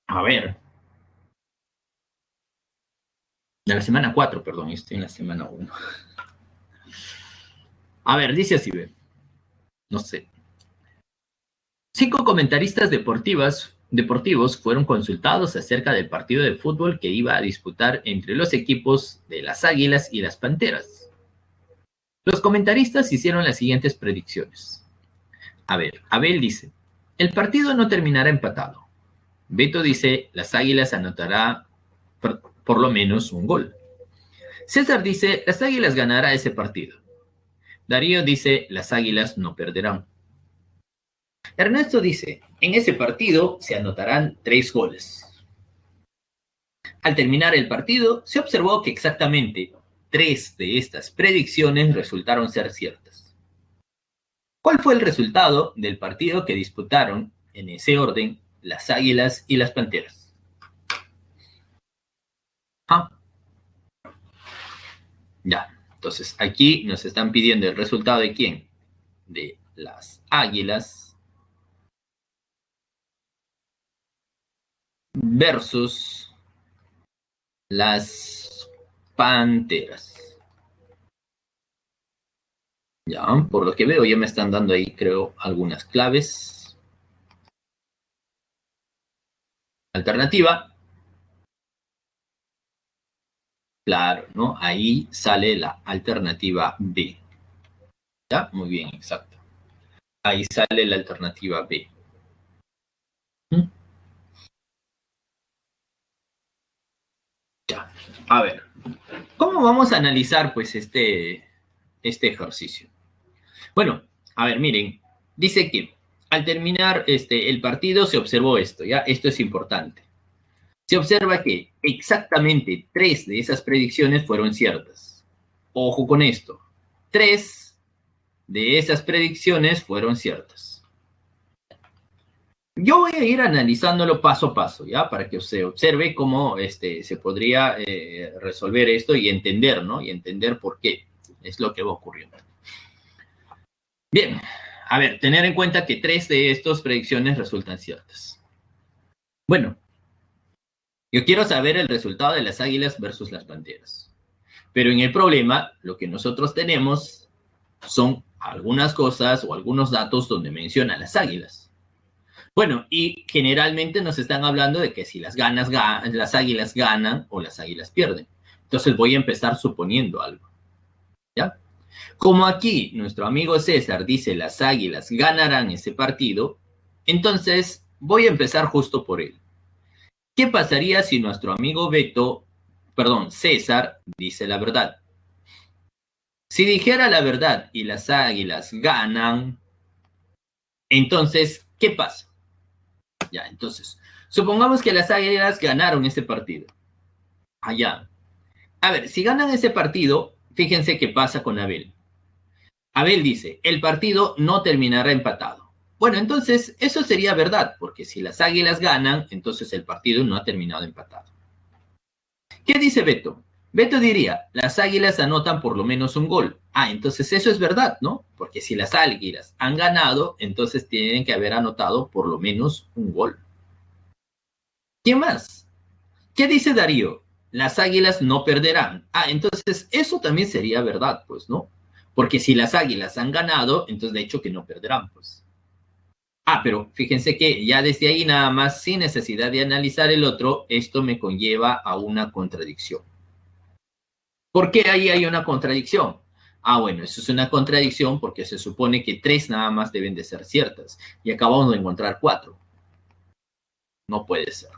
A ver. De la semana 4, perdón, estoy en la semana 1. A ver, dice así, ve. No sé. 5 comentaristas deportivos fueron consultados acerca del partido de fútbol que iba a disputar entre los equipos de las Águilas y las Panteras. Los comentaristas hicieron las siguientes predicciones. A ver, Abel dice, el partido no terminará empatado. Beto dice, las Águilas anotará por lo menos un gol. César dice, las Águilas ganará ese partido. Darío dice, las Águilas no perderán. Ernesto dice, en ese partido se anotarán 3 goles. Al terminar el partido, se observó que exactamente 3 de estas predicciones resultaron ser ciertas. ¿Cuál fue el resultado del partido que disputaron, en ese orden, las Águilas y las Panteras? Ya, entonces aquí nos están pidiendo el resultado de quién? De las Águilas versus las Panteras. Ya, por lo que veo ya me están dando ahí, creo, algunas claves. Alternativa, claro, ¿no? Ahí sale la alternativa B. ¿Ya? Muy bien, exacto. Ahí sale la alternativa B. ¿Mm? Ya. A ver, ¿cómo vamos a analizar pues este ejercicio? Bueno, a ver, miren, dice que al terminar el partido se observó esto, ¿ya? Esto es importante. Se observa que exactamente 3 de esas predicciones fueron ciertas. Ojo con esto. 3 de esas predicciones fueron ciertas. Yo voy a ir analizándolo paso a paso, ¿ya? Para que se observe cómo se podría resolver esto y entender, ¿no? Y entender por qué es lo que va ocurriendo. Bien, a ver, tener en cuenta que 3 de estas predicciones resultan ciertas. Bueno, yo quiero saber el resultado de las águilas versus las panteras. Pero en el problema, lo que nosotros tenemos son algunas cosas o algunos datos donde mencionan las águilas. Bueno, y generalmente nos están hablando de que si las águilas ganan o las águilas pierden. Entonces voy a empezar suponiendo algo. ¿Ya? Como aquí nuestro amigo César dice las águilas ganarán ese partido, entonces voy a empezar justo por él. ¿Qué pasaría si nuestro amigo César dice la verdad? Si dijera la verdad y las águilas ganan, entonces, ¿qué pasa? Ya, entonces, supongamos que las águilas ganaron ese partido. Allá. A ver, si ganan ese partido, fíjense qué pasa con Abel. Abel dice, el partido no terminará empatado. Bueno, entonces eso sería verdad, porque si las águilas ganan, entonces el partido no ha terminado empatado. ¿Qué dice Beto? Beto diría, las águilas anotan por lo menos un gol. Ah, entonces eso es verdad, ¿no? Porque si las águilas han ganado, entonces tienen que haber anotado por lo menos un gol. ¿Qué más? ¿Qué dice Darío? Las águilas no perderán. Ah, entonces eso también sería verdad, pues, ¿no? Porque si las águilas han ganado, entonces de hecho que no perderán, pues. Ah, pero fíjense que ya desde ahí nada más, sin necesidad de analizar el otro, esto me conlleva a una contradicción. ¿Por qué ahí hay una contradicción? Ah, bueno, eso es una contradicción porque se supone que 3 nada más deben de ser ciertas y acabamos de encontrar 4. No puede ser.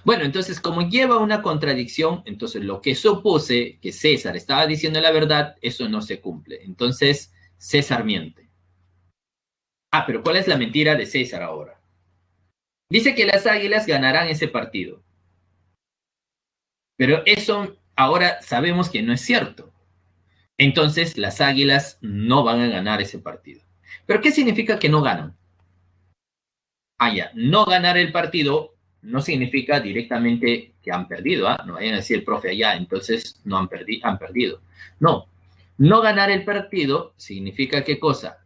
Bueno, entonces como lleva una contradicción, entonces lo que supuse que César estaba diciendo la verdad, eso no se cumple. Entonces César miente. Ah, pero ¿cuál es la mentira de César ahora? Dice que las águilas ganarán ese partido. Pero eso ahora sabemos que no es cierto. Entonces las águilas no van a ganar ese partido. ¿Pero qué significa que no ganan? Ah, ya, no ganar el partido no significa directamente que han perdido, ¿ah? No vayan a decir el profe allá, entonces no han perdido. No, no ganar el partido significa qué cosa?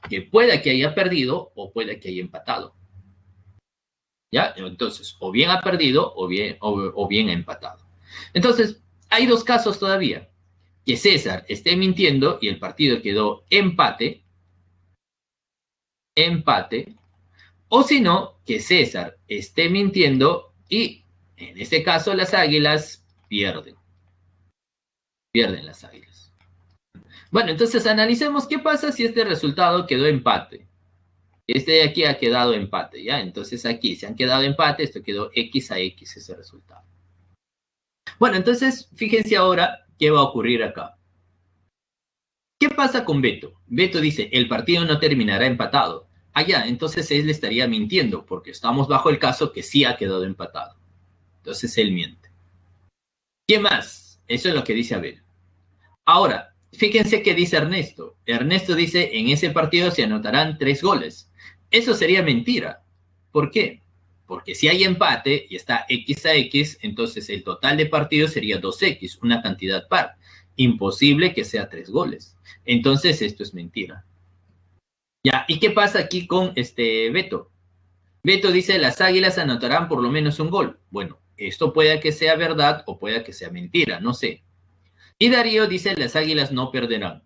Que pueda que haya perdido o pueda que haya empatado. ¿Ya? Entonces, o bien ha perdido o bien ha empatado. Entonces, hay 2 casos todavía. Que César esté mintiendo y el partido quedó empate, o si no, que César esté mintiendo y en este caso las águilas pierden las águilas. Bueno, entonces analicemos qué pasa si este resultado quedó empate. Este de aquí ha quedado empate, ¿ya? Entonces aquí se han quedado empate, esto quedó X a X ese resultado. Bueno, entonces fíjense ahora qué va a ocurrir acá. ¿Qué pasa con Beto? Beto dice, el partido no terminará empatado. Allá, entonces él estaría mintiendo, porque estamos bajo el caso que sí ha quedado empatado. Entonces él miente. ¿Qué más? Eso es lo que dice Abel. Ahora, fíjense qué dice Ernesto. Ernesto dice, en ese partido se anotarán 3 goles. Eso sería mentira. ¿Por qué? Porque si hay empate y está X a X, entonces el total de partidos sería 2X, una cantidad par. Imposible que sea 3 goles. Entonces esto es mentira. Ya, ¿y qué pasa aquí con Beto? Beto dice, las águilas anotarán por lo menos un gol. Bueno, esto puede que sea verdad o puede que sea mentira, no sé. Y Darío dice, las águilas no perderán.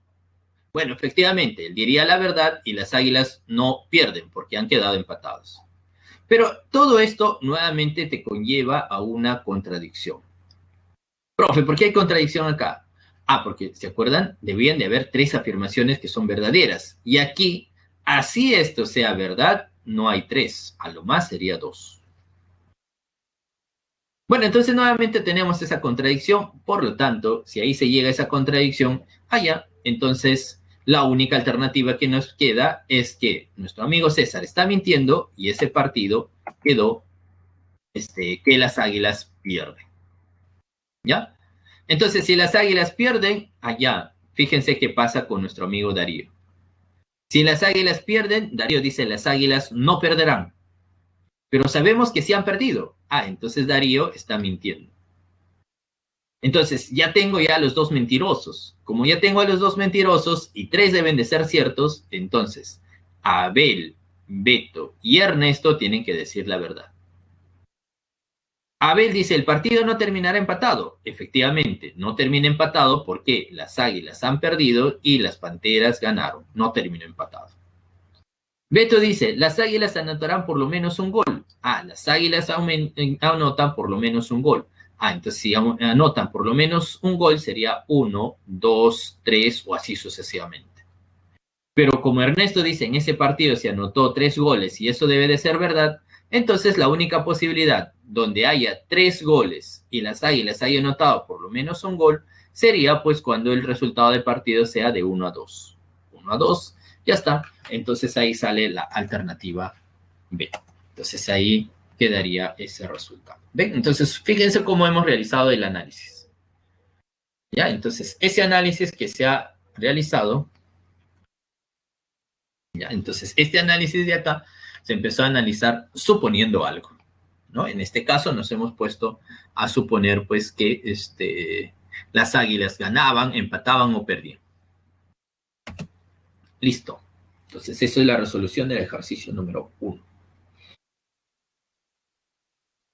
Bueno, efectivamente, él diría la verdad y las águilas no pierden porque han quedado empatados. Pero todo esto nuevamente te conlleva a una contradicción. Profe, ¿por qué hay contradicción acá? Ah, porque, ¿se acuerdan? Debían de haber 3 afirmaciones que son verdaderas. Y aquí, así esto sea verdad, no hay 3. A lo más sería 2. Bueno, entonces nuevamente tenemos esa contradicción. Por lo tanto, si ahí se llega a esa contradicción, allá, entonces la única alternativa que nos queda es que nuestro amigo César está mintiendo y ese partido quedó que las Águilas pierden. ¿Ya? Entonces, si las Águilas pierden, allá, fíjense qué pasa con nuestro amigo Darío. Si las Águilas pierden, Darío dice, las Águilas no perderán. Pero sabemos que sí han perdido. Ah, entonces Darío está mintiendo. Entonces, ya tengo ya a los 2 mentirosos. Como ya tengo a los 2 mentirosos y 3 deben de ser ciertos, entonces Abel, Beto y Ernesto tienen que decir la verdad. Abel dice, el partido no terminará empatado. Efectivamente, no termina empatado porque las Águilas han perdido y las Panteras ganaron. No terminó empatado. Beto dice, las Águilas anotarán por lo menos un gol. Ah, las Águilas anotan por lo menos un gol. Ah, entonces si anotan por lo menos un gol sería 1, 2, 3 o así sucesivamente. Pero como Ernesto dice, en ese partido se anotó 3 goles y eso debe de ser verdad, entonces la única posibilidad donde haya 3 goles y las Águilas hayan anotado por lo menos un gol sería pues cuando el resultado del partido sea de 1-2. 1-2, ya está. Entonces ahí sale la alternativa B. Entonces ahí quedaría ese resultado. ¿Ven? Entonces fíjense cómo hemos realizado el análisis. ¿Ya? Entonces ese análisis que se ha realizado, ¿ya? Entonces este análisis de acá se empezó a analizar suponiendo algo, ¿no? En este caso nos hemos puesto a suponer pues que las Águilas ganaban, empataban o perdían. Listo. Entonces eso es la resolución del ejercicio número 1.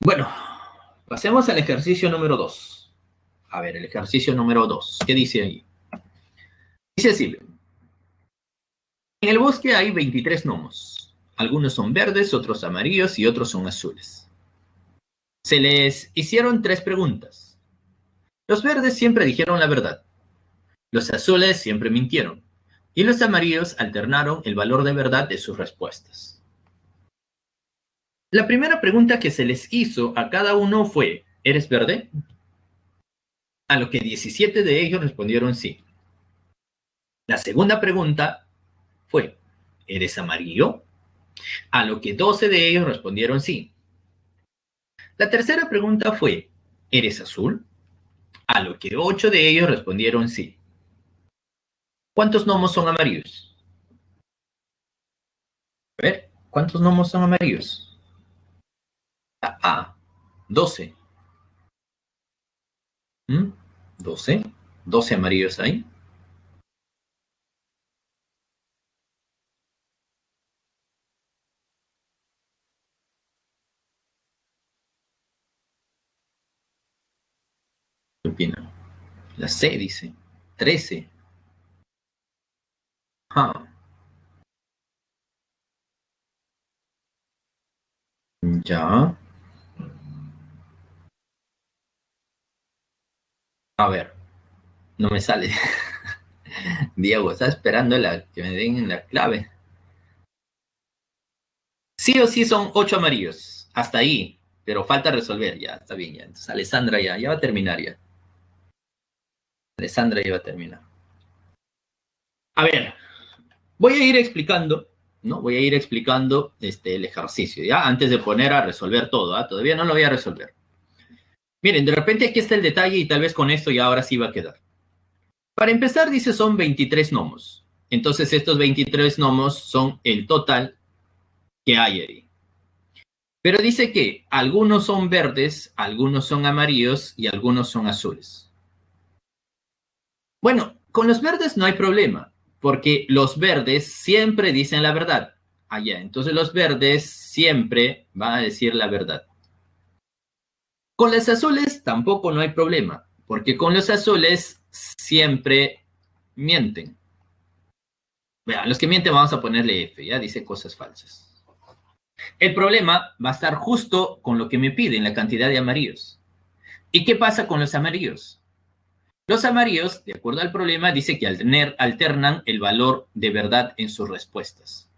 Bueno, pasemos al ejercicio número 2. A ver, el ejercicio número 2. ¿Qué dice ahí? Dice así. En el bosque hay 23 gnomos. Algunos son verdes, otros amarillos y otros son azules. Se les hicieron 3 preguntas. Los verdes siempre dijeron la verdad. Los azules siempre mintieron. Y los amarillos alternaron el valor de verdad de sus respuestas. La primera pregunta que se les hizo a cada uno fue, ¿eres verde? A lo que 17 de ellos respondieron sí. La segunda pregunta fue, ¿eres amarillo? A lo que 12 de ellos respondieron sí. La tercera pregunta fue, ¿eres azul? A lo que 8 de ellos respondieron sí. ¿Cuántos gnomos son amarillos? A ver, ¿cuántos gnomos son amarillos? Ah, 12. 12. 12 amarillos hay. ¿Qué opinan? La C dice. 13. Ah, ya. A ver, no me sale. Diego, está esperando que me den la clave. Sí o sí son 8 amarillos. Hasta ahí. Pero falta resolver. Ya, está bien. Ya. Entonces, Alessandra ya va a terminar ya. Alessandra ya va a terminar. A ver, voy a ir explicando, ¿no? Voy a ir explicando el ejercicio, ¿ya? Antes de poner a resolver todo, ¿ah? Todavía no lo voy a resolver. Miren, de repente aquí está el detalle y tal vez con esto ya ahora sí va a quedar. Para empezar, dice son 23 gnomos. Entonces, estos 23 gnomos son el total que hay ahí. Pero dice que algunos son verdes, algunos son amarillos y algunos son azules. Bueno, con los verdes no hay problema, porque los verdes siempre dicen la verdad. Allá, entonces los verdes siempre van a decir la verdad. Con los azules tampoco no hay problema, porque con los azules siempre mienten. Vean, los que mienten vamos a ponerle F, ya dice cosas falsas. El problema va a estar justo con lo que me piden, la cantidad de amarillos. ¿Y qué pasa con los amarillos? Los amarillos, de acuerdo al problema, dice que alternan el valor de verdad en sus respuestas.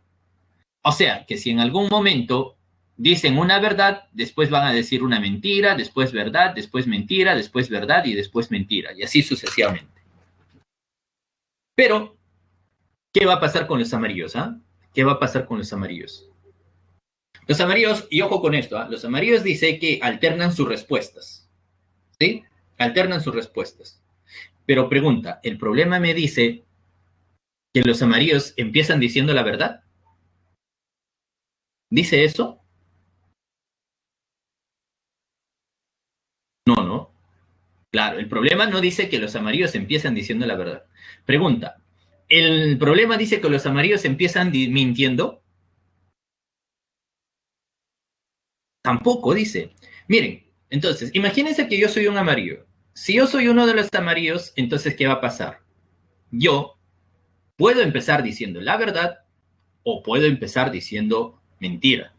O sea, que si en algún momento dicen una verdad, después van a decir una mentira, después verdad, después mentira, después verdad y después mentira, y así sucesivamente. Pero, ¿qué va a pasar con los amarillos? ¿Qué va a pasar con los amarillos? Los amarillos, y ojo con esto, los amarillos dice que alternan sus respuestas, ¿sí? Alternan sus respuestas. Pero pregunta, ¿el problema me dice que los amarillos empiezan diciendo la verdad? ¿Dice eso? No, no. Claro, el problema no dice que los amarillos empiezan diciendo la verdad. Pregunta, ¿el problema dice que los amarillos empiezan mintiendo? Tampoco dice. Miren, entonces, imagínense que yo soy un amarillo. Si yo soy uno de los amarillos, entonces, ¿qué va a pasar? Yo puedo empezar diciendo la verdad o puedo empezar diciendo mentira.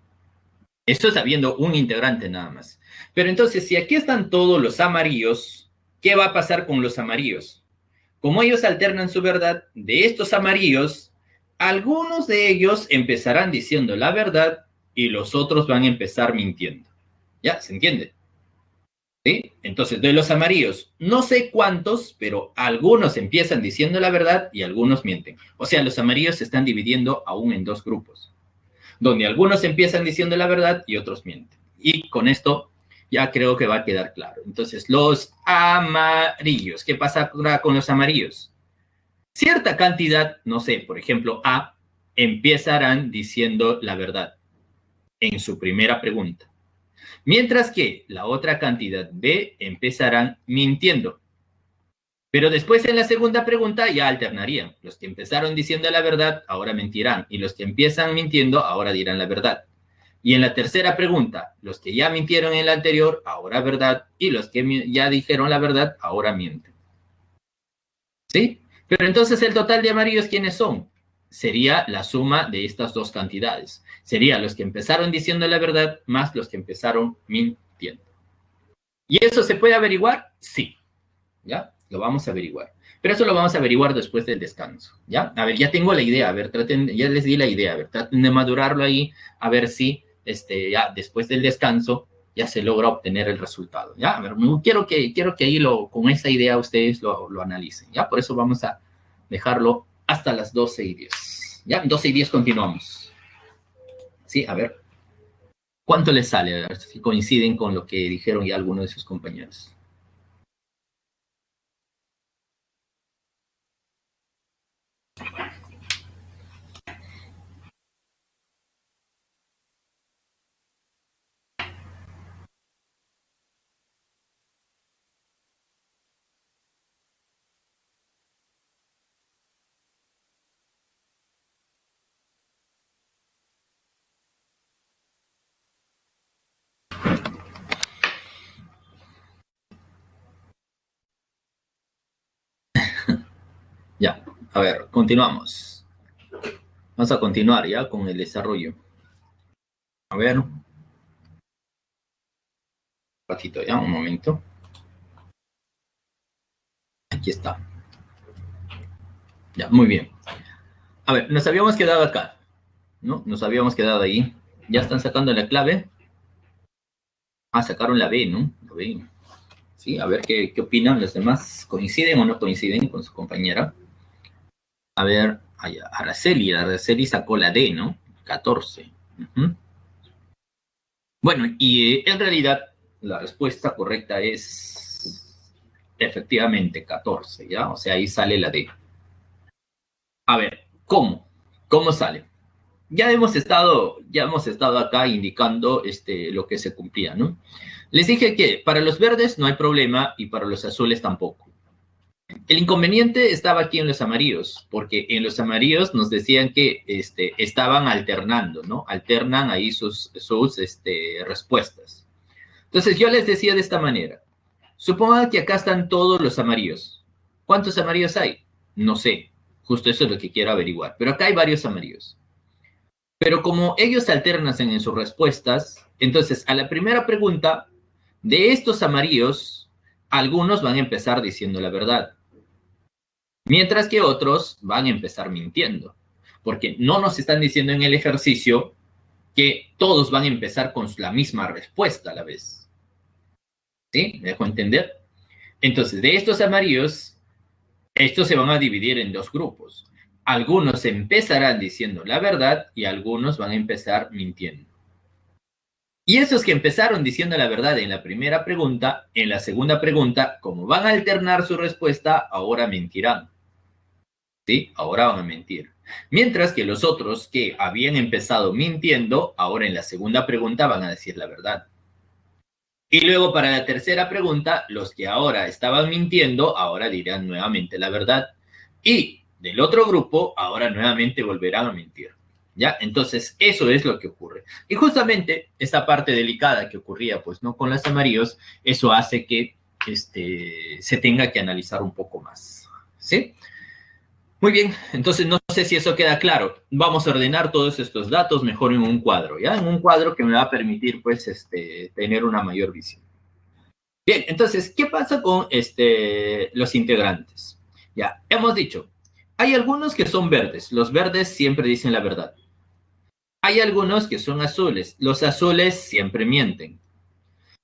Esto es habiendo un integrante nada más. Pero entonces, si aquí están todos los amarillos, ¿qué va a pasar con los amarillos? Como ellos alternan su verdad, de estos amarillos, algunos de ellos empezarán diciendo la verdad y los otros van a empezar mintiendo. ¿Ya? ¿Se entiende? ¿Sí? Entonces, de los amarillos, no sé cuántos, pero algunos empiezan diciendo la verdad y algunos mienten. O sea, los amarillos se están dividiendo aún en dos grupos, donde algunos empiezan diciendo la verdad y otros mienten. Y con esto ya creo que va a quedar claro. Entonces, los amarillos, ¿qué pasa con los amarillos? Cierta cantidad, no sé, por ejemplo, A, empezarán diciendo la verdad en su primera pregunta. Mientras que la otra cantidad B empezarán mintiendo. Pero después en la segunda pregunta ya alternarían. Los que empezaron diciendo la verdad ahora mentirán y los que empiezan mintiendo ahora dirán la verdad. Y en la tercera pregunta, los que ya mintieron en la anterior ahora verdad y los que ya dijeron la verdad ahora mienten. ¿Sí? Pero entonces el total de amarillos, ¿quiénes son? Sería la suma de estas dos cantidades. Sería los que empezaron diciendo la verdad más los que empezaron mintiendo. ¿Y eso se puede averiguar? Sí. ¿Ya? Lo vamos a averiguar. Pero eso lo vamos a averiguar después del descanso. ¿Ya? A ver, ya tengo la idea. A ver, ya les di la idea. A ver, traten de madurarlo ahí. A ver si ya después del descanso ya se logra obtener el resultado. ¿Ya? A ver, quiero que ahí con esa idea ustedes lo analicen. ¿Ya? Por eso vamos a dejarlo hasta las 12:10. ¿Ya? 12:10 continuamos. Sí, a ver. ¿Cuánto les sale? A ver si coinciden con lo que dijeron ya algunos de sus compañeros. Ya, a ver, continuamos. Vamos a continuar ya con el desarrollo. A ver. Un ratito ya, un momento. Aquí está. Ya, muy bien. A ver, nos habíamos quedado acá, ¿no? Nos habíamos quedado ahí. Ya están sacando la clave. Ah, sacaron la B, ¿no? La B. Sí, a ver qué opinan los demás. ¿Coinciden o no coinciden con su compañera? A ver, Araceli sacó la D, ¿no? 14. Bueno, y en realidad la respuesta correcta es efectivamente 14, ¿ya? O sea, ahí sale la D. A ver, ¿cómo? ¿Cómo sale? Ya hemos estado acá indicando lo que se cumplía, ¿no? Les dije que para los verdes no hay problema y para los azules tampoco. El inconveniente estaba aquí en los amarillos, porque en los amarillos nos decían que estaban alternando, ¿no? Alternan ahí sus respuestas. Entonces yo les decía de esta manera. Supongan que acá están todos los amarillos. ¿Cuántos amarillos hay? No sé. Justo eso es lo que quiero averiguar. Pero acá hay varios amarillos. Pero como ellos se alternan en sus respuestas, entonces a la primera pregunta, de estos amarillos, algunos van a empezar diciendo la verdad, mientras que otros van a empezar mintiendo, porque no nos están diciendo en el ejercicio que todos van a empezar con la misma respuesta a la vez. ¿Sí? ¿Me dejo entender? Entonces, de estos amarillos, estos se van a dividir en dos grupos. Algunos empezarán diciendo la verdad y algunos van a empezar mintiendo. Y esos que empezaron diciendo la verdad en la primera pregunta, en la segunda pregunta, como van a alternar su respuesta, ahora mentirán. ¿Sí? Ahora van a mentir. Mientras que los otros que habían empezado mintiendo, ahora en la segunda pregunta van a decir la verdad. Y luego para la tercera pregunta, los que ahora estaban mintiendo, ahora dirán nuevamente la verdad. Y del otro grupo, ahora nuevamente volverán a mentir. ¿Ya? Entonces, eso es lo que ocurre. Y justamente esta parte delicada que ocurría, pues, ¿no? Con los amarillos, eso hace que se tenga que analizar un poco más. ¿Sí? Muy bien, entonces no sé si eso queda claro. Vamos a ordenar todos estos datos mejor en un cuadro, ¿ya? En un cuadro que me va a permitir, pues, tener una mayor visión. Bien, entonces, ¿qué pasa con los integrantes? Ya, hemos dicho, hay algunos que son verdes. Los verdes siempre dicen la verdad. Hay algunos que son azules. Los azules siempre mienten.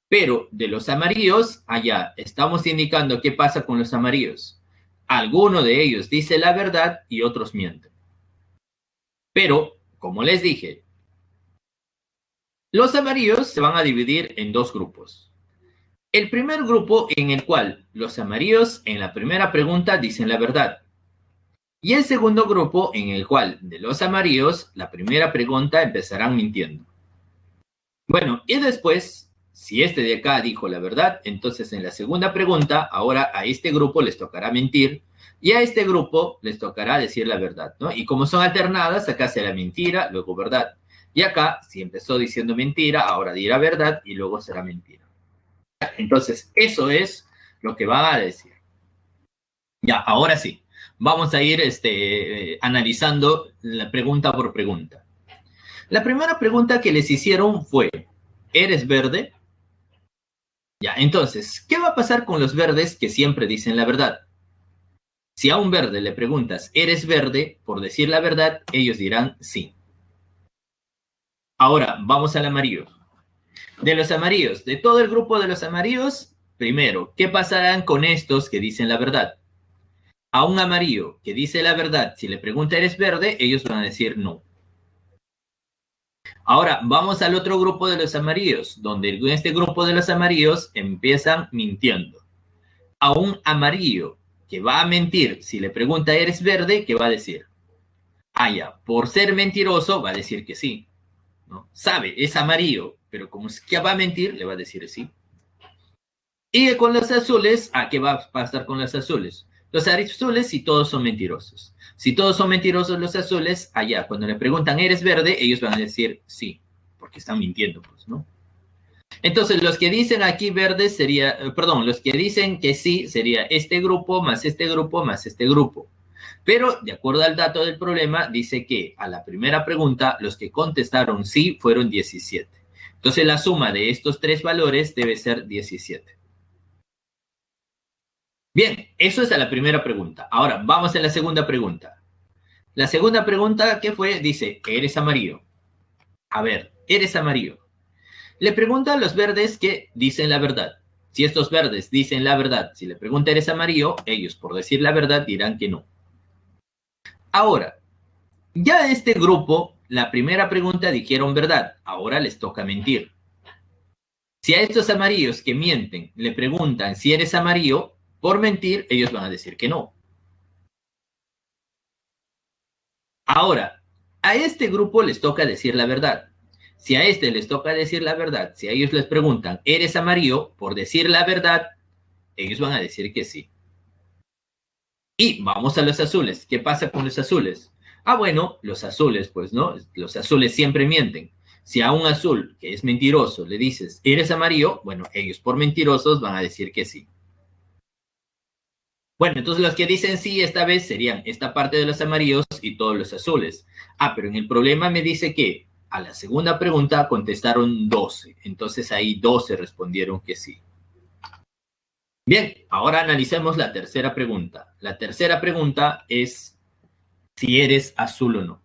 Pero de los amarillos, allá estamos indicando qué pasa con los amarillos. Alguno de ellos dice la verdad y otros mienten. Pero, como les dije, los amarillos se van a dividir en dos grupos. El primer grupo en el cual los amarillos en la primera pregunta dicen la verdad. Y el segundo grupo en el cual de los amarillos la primera pregunta empezarán mintiendo. Bueno, y después, si este de acá dijo la verdad, entonces en la segunda pregunta, ahora a este grupo les tocará mentir y a este grupo les tocará decir la verdad, ¿no? Y como son alternadas, acá será mentira, luego verdad. Y acá, si empezó diciendo mentira, ahora dirá verdad y luego será mentira. Entonces, eso es lo que va a decir. Ya, ahora sí. Vamos a ir analizando la pregunta por pregunta. La primera pregunta que les hicieron fue, ¿eres verde? Ya, entonces, ¿qué va a pasar con los verdes que siempre dicen la verdad? Si a un verde le preguntas, ¿eres verde? Por decir la verdad, ellos dirán sí. Ahora, vamos al amarillo. De los amarillos, de todo el grupo de los amarillos, primero, ¿qué pasarán con estos que dicen la verdad? A un amarillo que dice la verdad, si le pregunta, ¿eres verde? Ellos van a decir no. Ahora, vamos al otro grupo de los amarillos, donde en este grupo de los amarillos empiezan mintiendo. A un amarillo que va a mentir, si le pregunta, ¿eres verde? ¿Qué va a decir? Ah, ya, por ser mentiroso, va a decir que sí, ¿no? Sabe, es amarillo, pero como es que va a mentir, le va a decir sí. Y con los azules, ¿a qué va a pasar con los azules? Los azules, si todos son mentirosos. Si todos son mentirosos los azules, allá, cuando le preguntan, ¿eres verde? Ellos van a decir sí, porque están mintiendo, pues, ¿no? Entonces, los que dicen aquí verde sería, perdón, los que dicen que sí sería este grupo más este grupo más este grupo. Pero, de acuerdo al dato del problema, dice que a la primera pregunta, los que contestaron sí fueron 17. Entonces, la suma de estos tres valores debe ser 17. Bien, eso es a la primera pregunta. Ahora, vamos a la segunda pregunta. La segunda pregunta, ¿qué fue? Dice, ¿eres amarillo? A ver, ¿eres amarillo? Le pregunta a los verdes que dicen la verdad. Si estos verdes dicen la verdad, si le pregunta, ¿eres amarillo? Ellos, por decir la verdad, dirán que no. Ahora, ya este grupo, la primera pregunta dijeron verdad. Ahora les toca mentir. Si a estos amarillos que mienten le preguntan si eres amarillo, por mentir, ellos van a decir que no. Ahora, a este grupo les toca decir la verdad. Si a este les toca decir la verdad, si a ellos les preguntan, ¿eres amarillo? Por decir la verdad, ellos van a decir que sí. Y vamos a los azules. ¿Qué pasa con los azules? Ah, bueno, los azules, pues, ¿no? Los azules siempre mienten. Si a un azul que es mentiroso le dices, ¿eres amarillo? Bueno, ellos por mentirosos van a decir que sí. Bueno, entonces los que dicen sí esta vez serían esta parte de los amarillos y todos los azules. Ah, pero en el problema me dice que a la segunda pregunta contestaron 12. Entonces ahí 12 respondieron que sí. Bien, ahora analicemos la tercera pregunta. La tercera pregunta es si eres azul o no.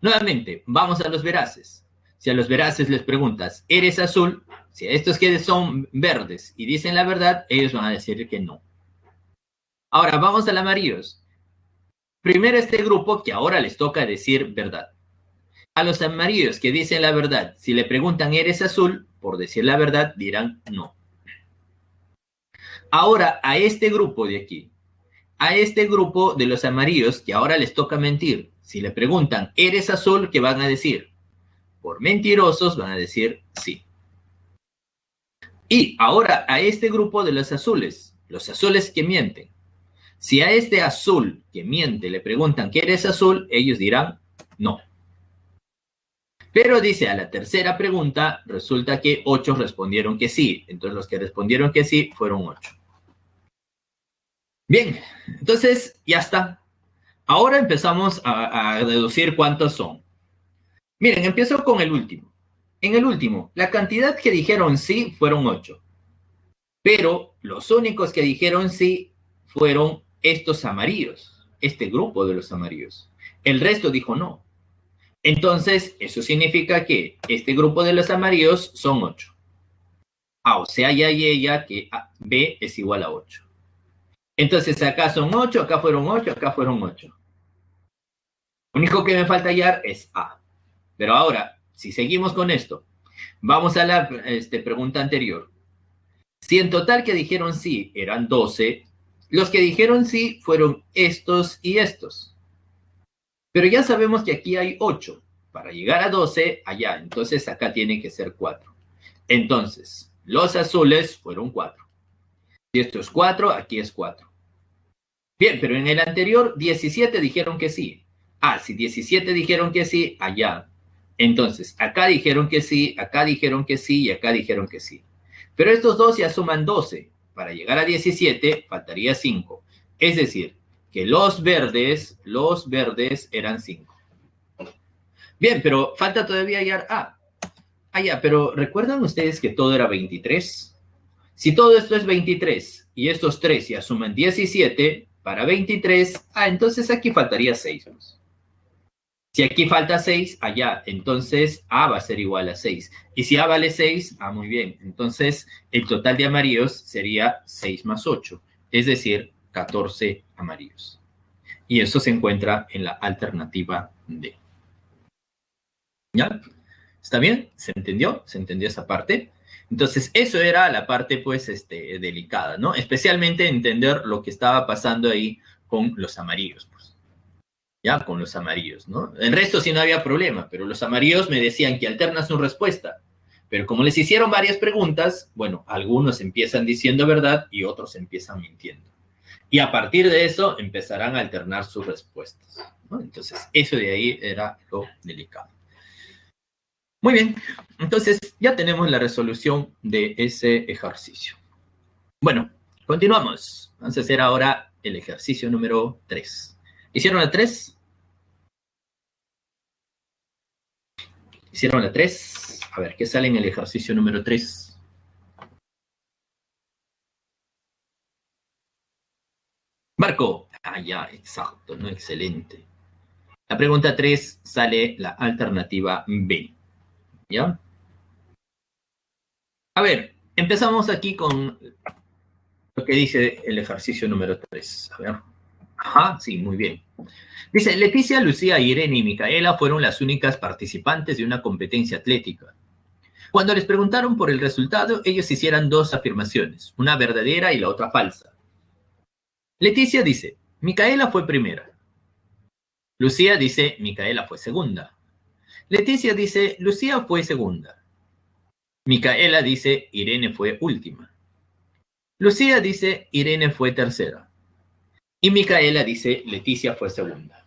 Nuevamente, vamos a los veraces. Si a los veraces les preguntas, ¿eres azul? Si a estos que son verdes y dicen la verdad, ellos van a decir que no. Ahora, vamos al amarillos. Primero este grupo que ahora les toca decir verdad. A los amarillos que dicen la verdad, si le preguntan, ¿eres azul? Por decir la verdad, dirán no. Ahora, a este grupo de aquí, a este grupo de los amarillos que ahora les toca mentir, si le preguntan, ¿eres azul? ¿Qué van a decir? Por mentirosos van a decir sí. Y ahora a este grupo de los azules que mienten. Si a este azul que miente le preguntan ¿que eres azul? Ellos dirán no. Pero dice a la tercera pregunta, resulta que 8 respondieron que sí. Entonces los que respondieron que sí fueron 8. Bien, entonces ya está. Ahora empezamos a deducir cuántos son. Miren, empiezo con el último. En el último, la cantidad que dijeron sí fueron 8. Pero los únicos que dijeron sí fueron estos amarillos, este grupo de los amarillos. El resto dijo no. Entonces, eso significa que este grupo de los amarillos son 8. Ah, o sea, ya y ella que B es igual a 8. Entonces, acá son 8, acá fueron 8, acá fueron 8. Lo único que me falta hallar es A. Pero ahora, si seguimos con esto, vamos a la pregunta anterior. Si en total que dijeron sí eran 12, los que dijeron sí fueron estos y estos. Pero ya sabemos que aquí hay 8. Para llegar a 12, allá. Entonces acá tiene que ser 4. Entonces, los azules fueron 4. Si esto es 4, aquí es 4. Bien, pero en el anterior 17 dijeron que sí. Ah, si 17 dijeron que sí, allá. Entonces, acá dijeron que sí, acá dijeron que sí y acá dijeron que sí. Pero estos dos ya suman 12. Para llegar a 17 faltaría 5. Es decir, que los verdes eran 5. Bien, pero falta todavía hallar A. Ah, ya, pero ¿recuerdan ustedes que todo era 23? Si todo esto es 23 y estos 3 ya suman 17, para 23, entonces aquí faltaría 6. Si aquí falta 6, allá, entonces A va a ser igual a 6. Y si A vale 6, muy bien. Entonces el total de amarillos sería 6 más 8, es decir, 14 amarillos. Y eso se encuentra en la alternativa D. ¿Ya? ¿Está bien? ¿Se entendió? ¿Se entendió esa parte? Entonces, eso era la parte, pues, delicada, ¿no? Especialmente entender lo que estaba pasando ahí con los amarillos, pues. Ya, con los amarillos, ¿no? El resto sí no había problema, pero los amarillos me decían que alterna su respuesta. Pero como les hicieron varias preguntas, bueno, algunos empiezan diciendo verdad y otros empiezan mintiendo. Y a partir de eso empezarán a alternar sus respuestas, ¿no? Entonces, eso de ahí era lo delicado. Muy bien, entonces ya tenemos la resolución de ese ejercicio. Bueno, continuamos. Vamos a hacer ahora el ejercicio número 3. ¿Hicieron la 3? ¿Hicieron la 3? A ver, ¿qué sale en el ejercicio número 3? Marco. Ya, exacto, ¿no? Excelente. La pregunta 3 sale la alternativa B. ¿Ya? A ver, empezamos aquí con lo que dice el ejercicio número 3. A ver. Ajá, sí, muy bien. Dice, Leticia, Lucía, Irene y Micaela fueron las únicas participantes de una competencia atlética. Cuando les preguntaron por el resultado, ellos hicieron dos afirmaciones, una verdadera y la otra falsa. Leticia dice, Micaela fue primera. Lucía dice, Micaela fue segunda. Leticia dice, Lucía fue segunda. Micaela dice, Irene fue última. Lucía dice, Irene fue tercera. Y Micaela dice, Leticia fue segunda.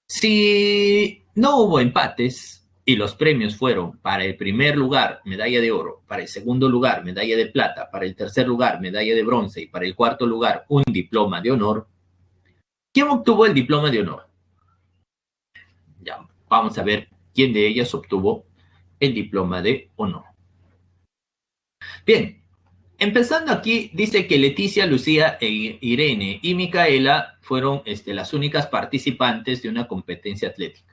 Si no hubo empates, y los premios fueron para el primer lugar, medalla de oro, para el segundo lugar, medalla de plata, para el tercer lugar, medalla de bronce y para el cuarto lugar, un diploma de honor, ¿quién obtuvo el diploma de honor? Ya, vamos a ver quién de ellas obtuvo el diploma de honor. Bien, empezando aquí, dice que Leticia, Lucía, Irene y Micaela fueron las únicas participantes de una competencia atlética.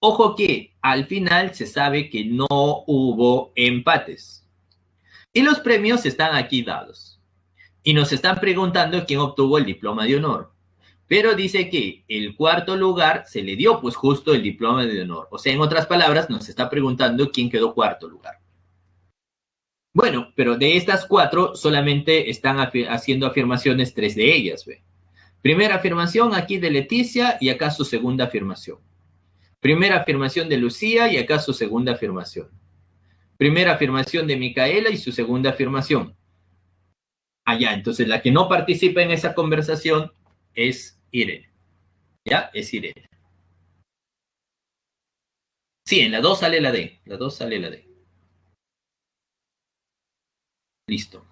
Ojo que al final se sabe que no hubo empates. Y los premios están aquí dados. Y nos están preguntando quién obtuvo el diploma de honor. Pero dice que el cuarto lugar se le dio pues justo el diploma de honor. O sea, en otras palabras, nos está preguntando quién quedó cuarto lugar. Bueno, pero de estas 4 solamente están haciendo afirmaciones 3 de ellas. ¿Ve? Primera afirmación aquí de Leticia y acá su segunda afirmación. Primera afirmación de Lucía y acá su segunda afirmación. Primera afirmación de Micaela y su segunda afirmación. Allá, entonces la que no participa en esa conversación es Irene. ¿Ya? Es Irene. Sí, en la 2 sale la D. La 2 sale la D. Listo.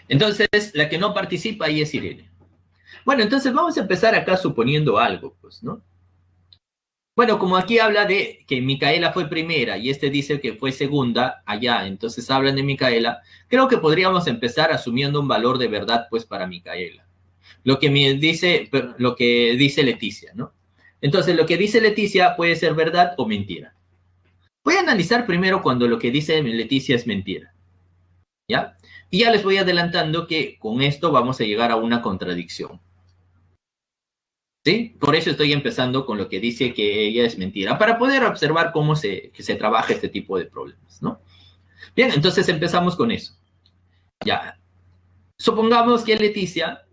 Entonces, la que no participa ahí es Irene. Bueno, entonces vamos a empezar acá suponiendo algo, pues, ¿no? Bueno, como aquí habla de que Micaela fue primera y dice que fue segunda allá, entonces hablan de Micaela, creo que podríamos empezar asumiendo un valor de verdad, pues, para Micaela. Lo que dice Leticia, ¿no? Entonces, lo que dice Leticia puede ser verdad o mentira. Voy a analizar primero cuando lo que dice Leticia es mentira, ¿ya? Y ya les voy adelantando que con esto vamos a llegar a una contradicción. ¿Sí? Por eso estoy empezando con lo que dice que ella es mentira, para poder observar cómo se trabaja este tipo de problemas, ¿no? Bien, entonces empezamos con eso. Ya. Supongamos que Leticia,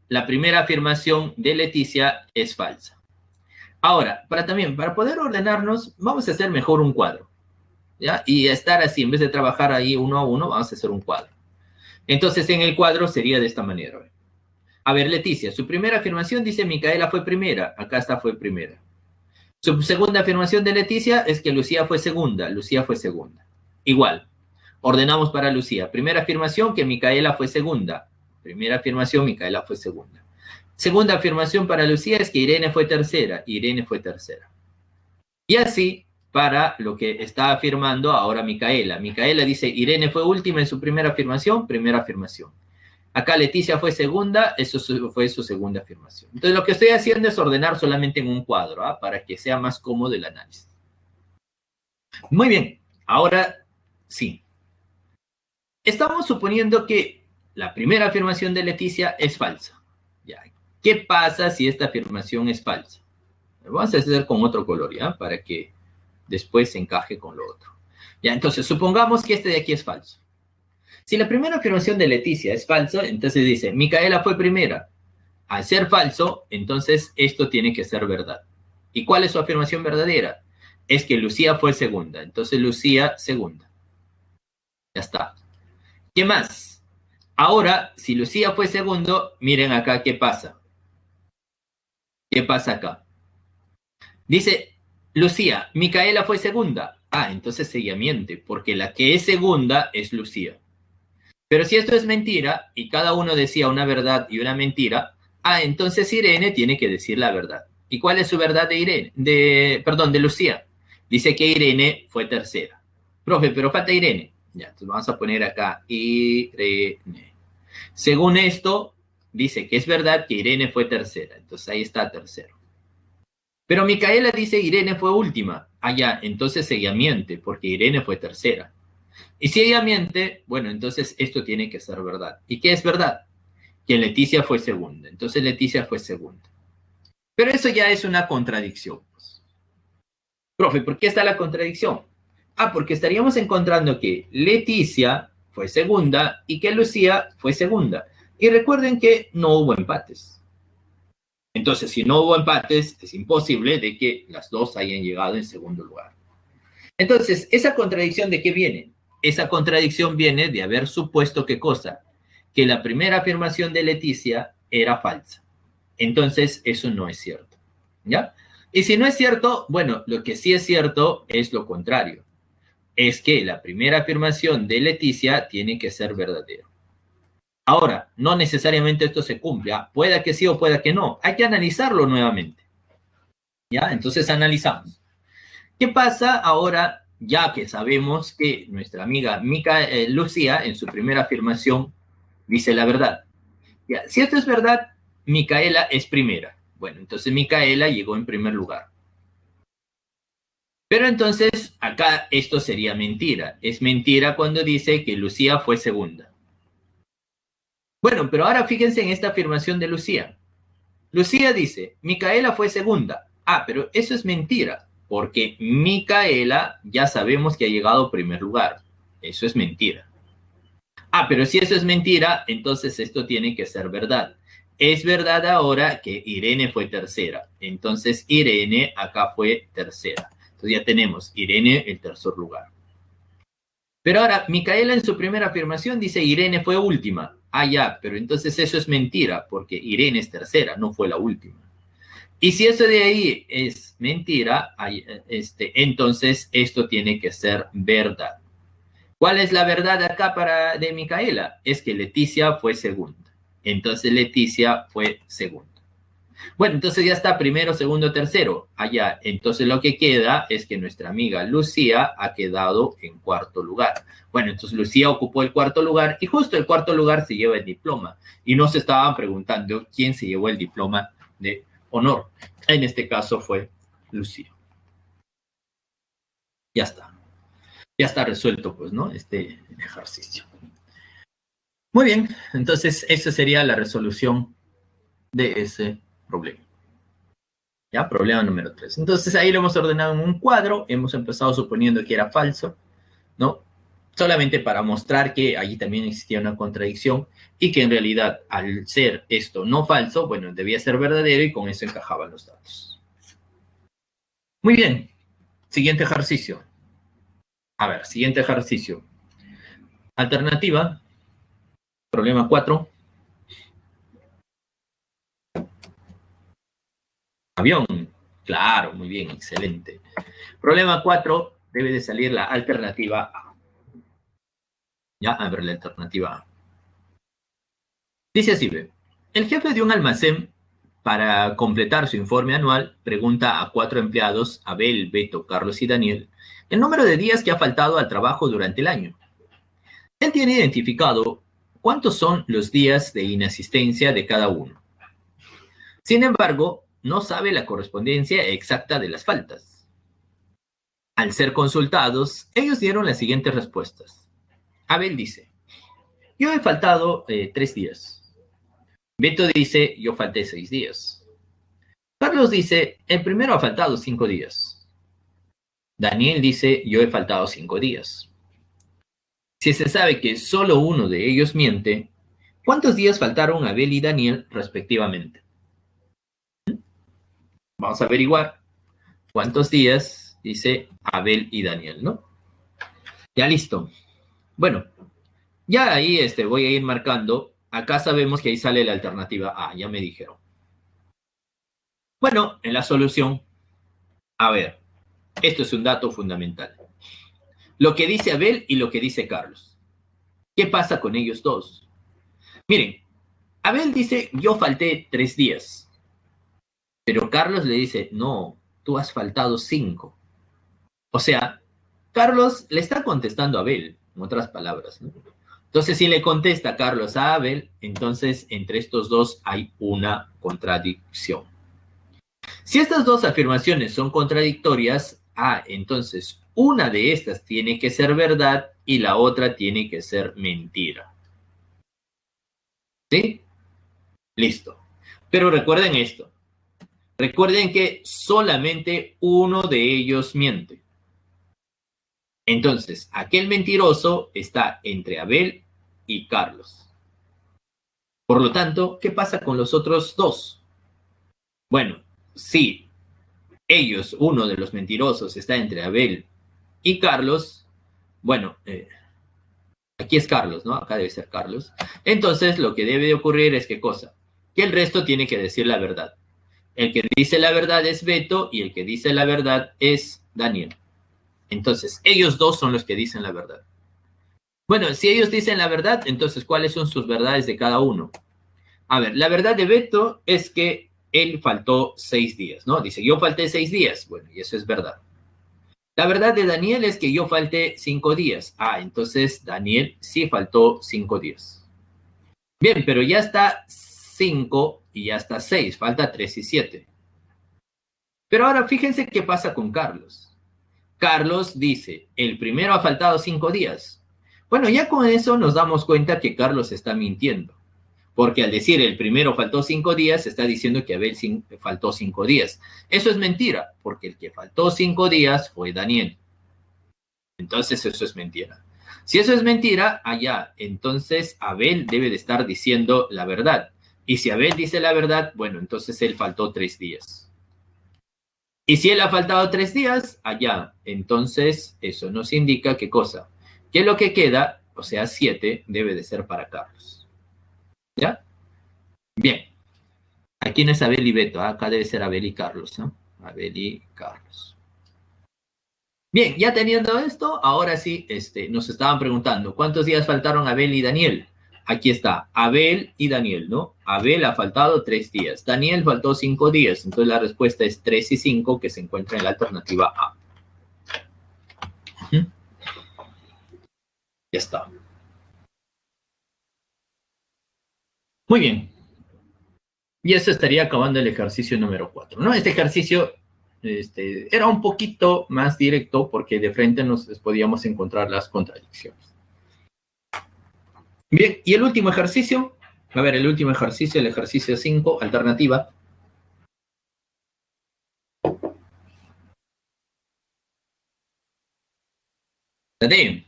la primera afirmación de Leticia es falsa. Ahora, para poder ordenarnos, vamos a hacer mejor un cuadro, ¿ya? Y estar así, en vez de trabajar ahí uno a uno, vamos a hacer un cuadro. Entonces, en el cuadro sería de esta manera. A ver, Leticia, su primera afirmación dice Micaela fue primera. Acá está, fue primera. Su segunda afirmación de Leticia es que Lucía fue segunda. Lucía fue segunda. Igual. Ordenamos para Lucía. Primera afirmación que Micaela fue segunda. Primera afirmación, Micaela fue segunda. Segunda afirmación para Lucía es que Irene fue tercera. Irene fue tercera. Y así para lo que está afirmando ahora Micaela. Micaela dice Irene fue última en su primera afirmación. Primera afirmación. Acá Leticia fue segunda, eso fue su segunda afirmación. Entonces lo que estoy haciendo es ordenar solamente en un cuadro, ¿ah? Para que sea más cómodo el análisis. Muy bien, ahora sí. Estamos suponiendo que la primera afirmación de Leticia es falsa. Ya. ¿Qué pasa si esta afirmación es falsa? Vamos a hacer con otro color, ¿ya? Para que después se encaje con lo otro. Ya, entonces supongamos que este de aquí es falso. Si la primera afirmación de Leticia es falsa, entonces dice, Micaela fue primera. Al ser falso, entonces esto tiene que ser verdad. ¿Y cuál es su afirmación verdadera? Es que Lucía fue segunda. Entonces Lucía, segunda. Ya está. ¿Qué más? Ahora, si Lucía fue segundo, miren acá qué pasa. ¿Qué pasa acá? Dice, Lucía, Micaela fue segunda. Ah, entonces ella miente, porque la que es segunda es Lucía. Pero si esto es mentira y cada uno decía una verdad y una mentira, entonces Irene tiene que decir la verdad. ¿Y cuál es su verdad de Irene? De Lucía. Dice que Irene fue tercera. Profe, pero falta Irene. Ya, entonces vamos a poner acá Irene. Según esto, dice que es verdad que Irene fue tercera. Entonces ahí está tercero. Pero Micaela dice Irene fue última. Ya, entonces ella miente porque Irene fue tercera. Y si ella miente, bueno, entonces esto tiene que ser verdad. ¿Y qué es verdad? Que Leticia fue segunda. Entonces Leticia fue segunda. Pero eso ya es una contradicción. Pues. Profe, ¿por qué está la contradicción? Porque estaríamos encontrando que Leticia fue segunda y que Lucía fue segunda. Y recuerden que no hubo empates. Entonces, si no hubo empates, es imposible de que las dos hayan llegado en segundo lugar. Entonces, ¿esa contradicción de qué viene? Esa contradicción viene de haber supuesto ¿qué cosa? Que la primera afirmación de Leticia era falsa. Entonces, eso no es cierto. ¿Ya? Y si no es cierto, bueno, lo que sí es cierto es lo contrario. Es que la primera afirmación de Leticia tiene que ser verdadera. Ahora, no necesariamente esto se cumpla. Pueda que sí o pueda que no. Hay que analizarlo nuevamente. ¿Ya? Entonces analizamos. ¿Qué pasa ahora, ya que sabemos que nuestra amiga Lucía, en su primera afirmación, dice la verdad? Ya, si esto es verdad, Micaela es primera. Bueno, entonces Micaela llegó en primer lugar. Pero entonces acá esto sería mentira. Es mentira cuando dice que Lucía fue segunda. Bueno, pero ahora fíjense en esta afirmación de Lucía. Lucía dice, Micaela fue segunda. Ah, pero eso es mentira, porque Micaela ya sabemos que ha llegado a primer lugar. Eso es mentira. Ah, pero si eso es mentira, entonces esto tiene que ser verdad. Es verdad ahora que Irene fue tercera. Entonces Irene acá fue tercera. Entonces ya tenemos Irene el tercer lugar. Pero ahora, Micaela en su primera afirmación dice Irene fue última. Ah, ya, pero entonces eso es mentira, porque Irene es tercera, no fue la última. Y si eso de ahí es mentira, entonces esto tiene que ser verdad. ¿Cuál es la verdad acá de Micaela? Es que Leticia fue segunda. Entonces Leticia fue segunda. Bueno, entonces ya está primero, segundo, tercero. Allá. Entonces lo que queda es que nuestra amiga Lucía ha quedado en cuarto lugar. Bueno, entonces Lucía ocupó el cuarto lugar y justo el cuarto lugar se lleva el diploma. Y nos estaban preguntando quién se llevó el diploma de honor. En este caso fue Lucía. Ya está. Ya está resuelto, pues, ¿no? Este ejercicio. Muy bien, entonces esa sería la resolución de ese problema. ¿Ya? Problema número 3. Entonces ahí lo hemos ordenado en un cuadro, hemos empezado suponiendo que era falso, ¿no? Solamente para mostrar que allí también existía una contradicción y que en realidad al ser esto no falso, bueno, debía ser verdadero y con eso encajaban los datos. Muy bien, siguiente ejercicio. A ver, siguiente ejercicio. Alternativa, problema 4. Avión. Claro, muy bien, excelente. Problema 4, debe de salir la alternativa A. Ya, a ver la alternativa A. Dice así, ve. El jefe de un almacén, para completar su informe anual, pregunta a 4 empleados, Abel, Beto, Carlos y Daniel, el número de días que ha faltado al trabajo durante el año. Él tiene identificado cuántos son los días de inasistencia de cada uno. Sin embargo, no sabe la correspondencia exacta de las faltas. Al ser consultados, ellos dieron las siguientes respuestas. Abel dice, yo he faltado 3 días. Beto dice, yo falté 6 días. Carlos dice, el primero ha faltado 5 días. Daniel dice, yo he faltado 5 días. Si se sabe que solo uno de ellos miente, ¿cuántos días faltaron Abel y Daniel respectivamente? Vamos a averiguar cuántos días dice Abel y Daniel, ¿no? Ya listo. Bueno, ya ahí voy a ir marcando. Acá sabemos que ahí sale la alternativa A, ya me dijeron. Bueno, en la solución, a ver, esto es un dato fundamental. Lo que dice Abel y lo que dice Carlos. ¿Qué pasa con ellos dos? Miren, Abel dice, yo falté 3 días. Pero Carlos le dice, no, tú has faltado 5. O sea, Carlos le está contestando a Abel, en otras palabras, ¿no? Entonces, si le contesta Carlos a Abel, entonces entre estos dos hay una contradicción. Si estas dos afirmaciones son contradictorias, entonces una de estas tiene que ser verdad y la otra tiene que ser mentira. ¿Sí? Listo. Pero recuerden esto. Recuerden que solamente uno de ellos miente. Entonces, aquel mentiroso está entre Abel y Carlos. Por lo tanto, ¿qué pasa con los otros dos? Bueno, sí, uno de los mentirosos está entre Abel y Carlos, bueno, aquí es Carlos, ¿no? Acá debe ser Carlos. Entonces, lo que debe de ocurrir es ¿qué cosa? Que el resto tiene que decir la verdad. El que dice la verdad es Beto y el que dice la verdad es Daniel. Entonces, ellos dos son los que dicen la verdad. Bueno, si ellos dicen la verdad, entonces, ¿cuáles son sus verdades de cada uno? A ver, la verdad de Beto es que él faltó 6 días, ¿no? Dice, yo falté 6 días. Bueno, y eso es verdad. La verdad de Daniel es que yo falté 5 días. Ah, entonces Daniel sí faltó 5 días. Bien, pero ya está 5 y ya está 6. Falta 3 y 7. Pero ahora fíjense qué pasa con Carlos. Carlos dice, el primero ha faltado 5 días. Bueno, ya con eso nos damos cuenta que Carlos está mintiendo. Porque al decir el primero faltó 5 días, está diciendo que Abel faltó 5 días. Eso es mentira, porque el que faltó 5 días fue Daniel. Entonces eso es mentira. Si eso es mentira, allá, entonces Abel debe de estar diciendo la verdad. Y si Abel dice la verdad, bueno, entonces él faltó 3 días. Y si él ha faltado 3 días, allá, entonces eso nos indica qué cosa. Que lo que queda, o sea, 7, debe de ser para Carlos. ¿Ya? Bien. Aquí no es Abel y Beto, acá debe ser Abel y Carlos, ¿no? Abel y Carlos. Bien, ya teniendo esto, ahora sí, nos estaban preguntando, ¿cuántos días faltaron Abel y Daniel? Aquí está, Abel y Daniel, ¿no? Abel ha faltado 3 días, Daniel faltó 5 días, entonces la respuesta es 3 y 5, que se encuentra en la alternativa A. Ya está. Muy bien. Y eso estaría acabando el ejercicio número 4, ¿no? Este ejercicio era un poquito más directo porque de frente nos podíamos encontrar las contradicciones. Bien, y el último ejercicio, a ver, el último ejercicio, el ejercicio 5, alternativa. La D.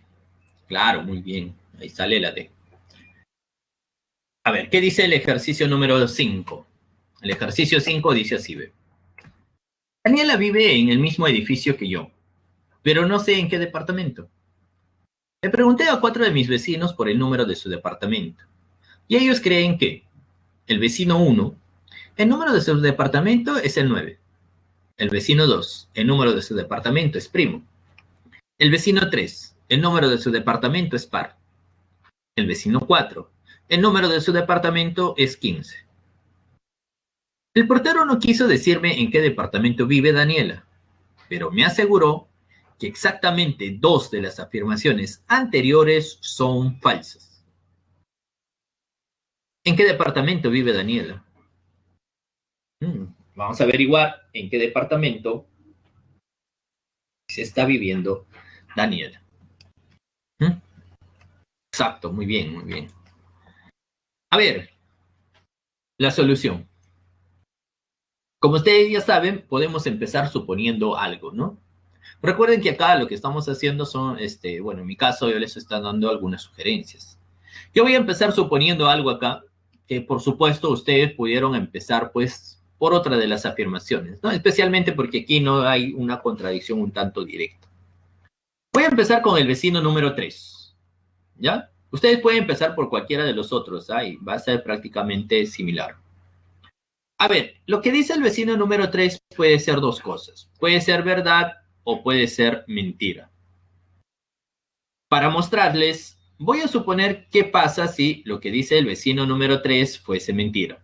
Claro, muy bien, ahí sale la D. A ver, ¿qué dice el ejercicio número 5? El ejercicio 5 dice así, ve. Daniela vive en el mismo edificio que yo, pero no sé en qué departamento. Le pregunté a 4 de mis vecinos por el número de su departamento, y ellos creen que el vecino 1, el número de su departamento es el 9. El vecino 2, el número de su departamento es primo. El vecino 3, el número de su departamento es par. El vecino 4, el número de su departamento es 15. El portero no quiso decirme en qué departamento vive Daniela, pero me aseguró que exactamente 2 de las afirmaciones anteriores son falsas. ¿En qué departamento vive Daniela? Vamos a averiguar en qué departamento se está viviendo Daniela. Exacto, muy bien, muy bien. A ver, la solución. Como ustedes ya saben, podemos empezar suponiendo algo, ¿no? Recuerden que acá lo que estamos haciendo son, bueno, en mi caso yo les estoy dando algunas sugerencias. Yo voy a empezar suponiendo algo acá, que por supuesto ustedes pudieron empezar, pues, por otra de las afirmaciones, ¿no? Especialmente porque aquí no hay una contradicción un tanto directa. Voy a empezar con el vecino número 3, ¿ya? Ustedes pueden empezar por cualquiera de los otros, ¿ah? Y va a ser prácticamente similar. A ver, lo que dice el vecino número 3 puede ser 2 cosas. Puede ser verdad o puede ser mentira. Para mostrarles, voy a suponer qué pasa si lo que dice el vecino número 3 fuese mentira.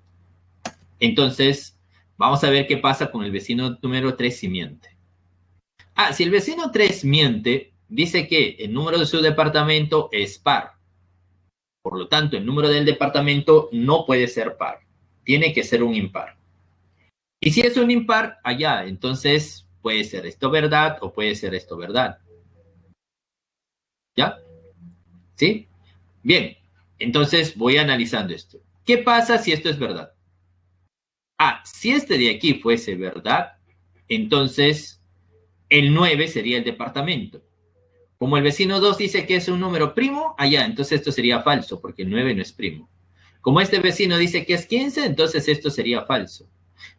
Entonces, vamos a ver qué pasa con el vecino número 3 si miente. Ah, si el vecino 3 miente, dice que el número de su departamento es par. Por lo tanto, el número del departamento no puede ser par. Tiene que ser un impar. Y si es un impar, allá, entonces puede ser esto verdad o puede ser esto verdad. ¿Ya? ¿Sí? Bien, entonces voy analizando esto. ¿Qué pasa si esto es verdad? Ah, si este de aquí fuese verdad, entonces el 9 sería el departamento. Como el vecino 2 dice que es un número primo, allá, entonces esto sería falso, porque el 9 no es primo. Como este vecino dice que es 15, entonces esto sería falso.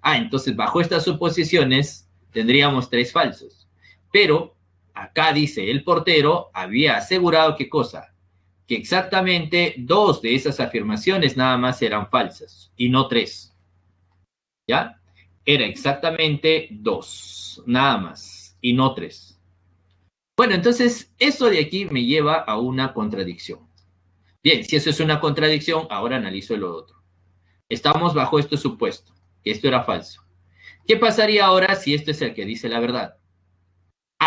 Ah, entonces bajo estas suposiciones tendríamos 3 falsos. Pero acá dice el portero había asegurado ¿qué cosa? Que exactamente 2 de esas afirmaciones nada más eran falsas y no 3. ¿Ya? era exactamente 2, nada más, y no 3. Bueno, entonces, esto de aquí me lleva a una contradicción. Bien, si eso es una contradicción, ahora analizo lo otro. Estamos bajo este supuesto, que esto era falso. ¿Qué pasaría ahora si este es el que dice la verdad?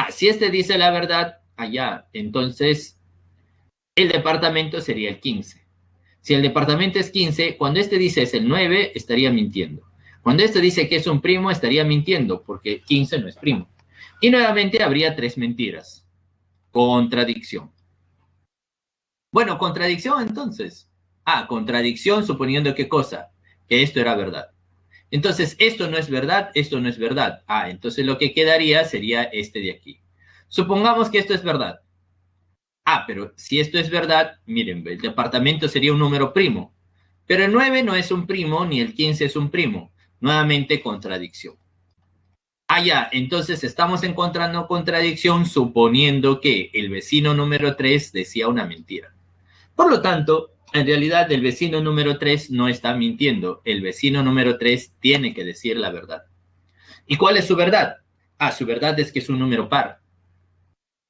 Si este dice la verdad, allá, entonces el departamento sería el 15. Si el departamento es 15, cuando este dice es el 9, estaría mintiendo. Cuando este dice que es un primo, estaría mintiendo, porque 15 no es primo. Y nuevamente habría 3 mentiras. Contradicción. Bueno, contradicción entonces. Contradicción suponiendo qué cosa, que esto era verdad. Entonces, esto no es verdad, esto no es verdad. Entonces lo que quedaría sería este de aquí. Supongamos que esto es verdad. Pero si esto es verdad, miren, el departamento sería un número primo. Pero el 9 no es un primo, ni el 15 es un primo. Nuevamente, contradicción. Ya, entonces estamos encontrando contradicción suponiendo que el vecino número 3 decía una mentira. Por lo tanto, en realidad el vecino número 3 no está mintiendo. El vecino número 3 tiene que decir la verdad. ¿Y cuál es su verdad? Su verdad es que es un número par.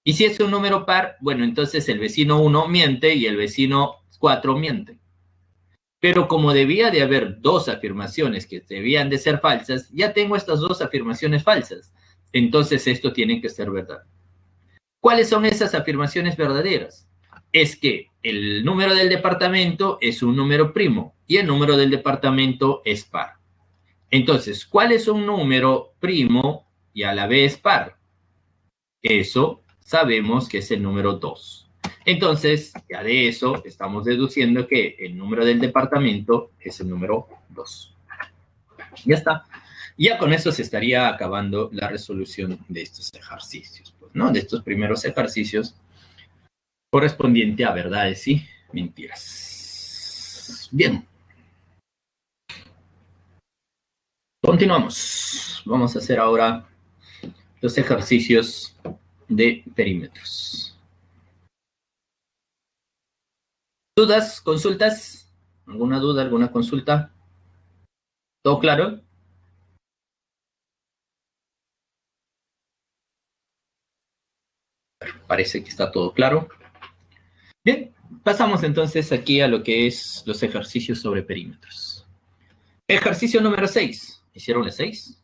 Y si es un número par, bueno, entonces el vecino 1 miente y el vecino 4 miente. Pero como debía de haber 2 afirmaciones que debían de ser falsas, ya tengo estas 2 afirmaciones falsas. Entonces esto tiene que ser verdad. ¿Cuáles son esas afirmaciones verdaderas? Es que el número del departamento es un número primo y el número del departamento es par. Entonces, ¿cuál es un número primo y a la vez par? Eso sabemos que es el número 2. Entonces, ya de eso estamos deduciendo que el número del departamento es el número 2. Ya está. Ya con eso se estaría acabando la resolución de estos ejercicios, pues, ¿no? De estos primeros ejercicios correspondiente a verdades y mentiras. Bien. Continuamos. Vamos a hacer ahora los ejercicios de perímetros. ¿Dudas? ¿Consultas? ¿Alguna duda? ¿Alguna consulta? ¿Todo claro? Parece que está todo claro. Bien, pasamos entonces aquí a lo que es los ejercicios sobre perímetros. Ejercicio número 6. ¿Hicieron la 6?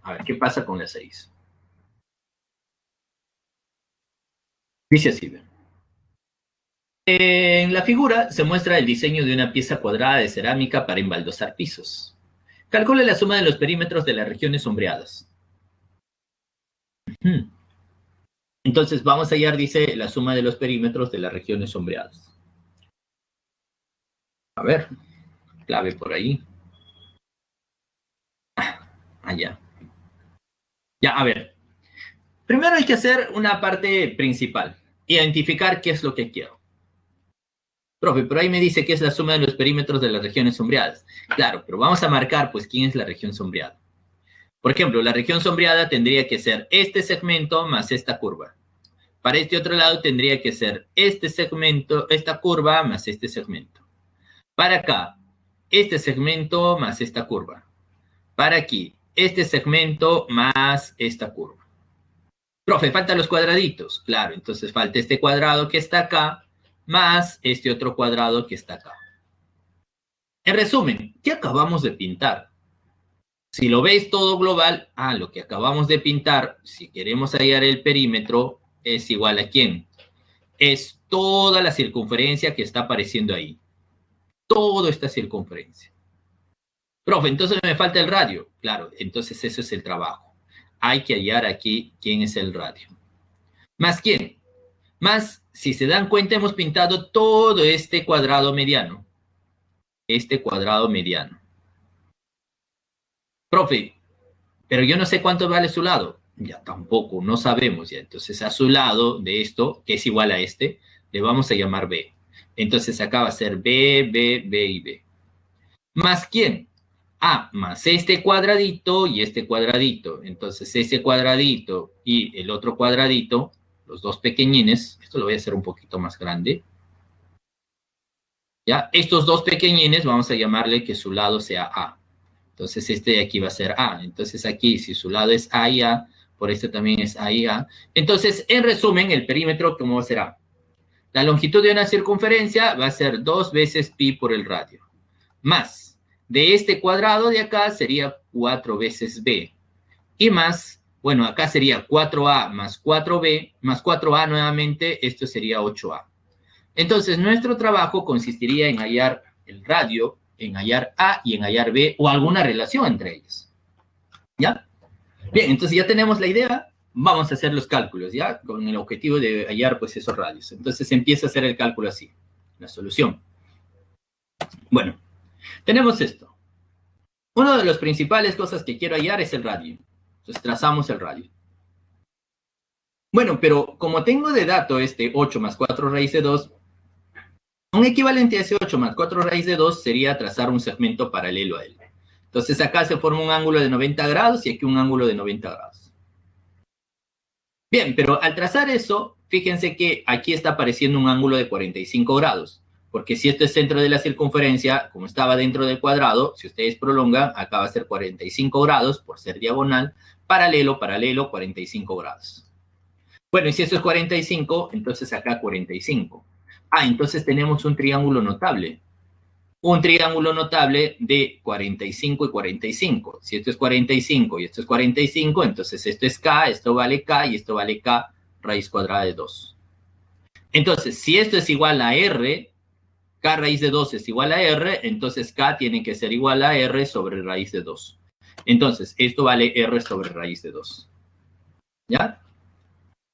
A ver, ¿qué pasa con la 6? Dice así, ¿ven? En la figura se muestra el diseño de una pieza cuadrada de cerámica para embaldosar pisos. Calcule la suma de los perímetros de las regiones sombreadas. Entonces vamos a hallar, dice, la suma de los perímetros de las regiones sombreadas. A ver, clave por ahí. Allá. Ya, a ver. Primero hay que hacer una parte principal. Identificar qué es lo que quiero. Profe, pero ahí me dice que es la suma de los perímetros de las regiones sombreadas. Claro, pero vamos a marcar, pues, quién es la región sombreada. Por ejemplo, la región sombreada tendría que ser este segmento más esta curva. Para este otro lado tendría que ser este segmento, esta curva más este segmento. Para acá, este segmento más esta curva. Para aquí, este segmento más esta curva. Profe, faltan los cuadraditos. Claro, entonces falta este cuadrado que está acá más este otro cuadrado que está acá. En resumen, ¿qué acabamos de pintar? Si lo veis todo global, lo que acabamos de pintar, si queremos hallar el perímetro, es igual a ¿quién? Es toda la circunferencia que está apareciendo ahí. Toda esta circunferencia. Profe, entonces me falta el radio. Claro, entonces eso es el trabajo. Hay que hallar aquí quién es el radio. ¿Más quién? Más, si se dan cuenta, hemos pintado todo este cuadrado mediano. Este cuadrado mediano. Profe, pero yo no sé cuánto vale su lado. Ya tampoco, no sabemos ya. Entonces a su lado de esto, que es igual a este, le vamos a llamar B. Entonces acá va a ser B, B, B y B. ¿Más quién? Más este cuadradito y este cuadradito. Entonces ese cuadradito y el otro cuadradito, los dos pequeñines, esto lo voy a hacer un poquito más grande. ¿Ya? Estos dos pequeñines vamos a llamarle que su lado sea A. Entonces este de aquí va a ser A. Entonces aquí, si su lado es A y A, por este también es A y A. Entonces, en resumen, el perímetro, ¿cómo va a ser A? La longitud de una circunferencia va a ser 2 veces pi por el radio. Más, de este cuadrado de acá sería 4 veces B. Y más, bueno, acá sería 4A más 4B, más 4A nuevamente, esto sería 8A. Entonces, nuestro trabajo consistiría en hallar el radio, en hallar A y en hallar B, o alguna relación entre ellas. ¿Ya? Bien, entonces ya tenemos la idea, vamos a hacer los cálculos, ¿ya? Con el objetivo de hallar, pues, esos radios. Entonces, empieza a hacer el cálculo así, la solución. Bueno, tenemos esto. Una de las principales cosas que quiero hallar es el radio. Entonces, trazamos el radio. Bueno, pero como tengo de dato este 8 más 4 raíz de 2, un equivalente a ese 8 más 4 raíz de 2 sería trazar un segmento paralelo a él. Entonces acá se forma un ángulo de 90 grados y aquí un ángulo de 90 grados. Bien, pero al trazar eso, fíjense que aquí está apareciendo un ángulo de 45 grados. Porque si esto es centro de la circunferencia, como estaba dentro del cuadrado, si ustedes prolongan, acá va a ser 45 grados por ser diagonal, paralelo, paralelo, 45 grados. Bueno, y si esto es 45, entonces acá 45. Ah, entonces tenemos un triángulo notable. Un triángulo notable de 45 y 45. Si esto es 45 y esto es 45, entonces esto es K, esto vale K y esto vale K raíz cuadrada de 2. Entonces, si esto es igual a R, K raíz de 2 es igual a R, entonces K tiene que ser igual a R sobre raíz de 2. Entonces, esto vale R sobre raíz de 2. ¿Ya?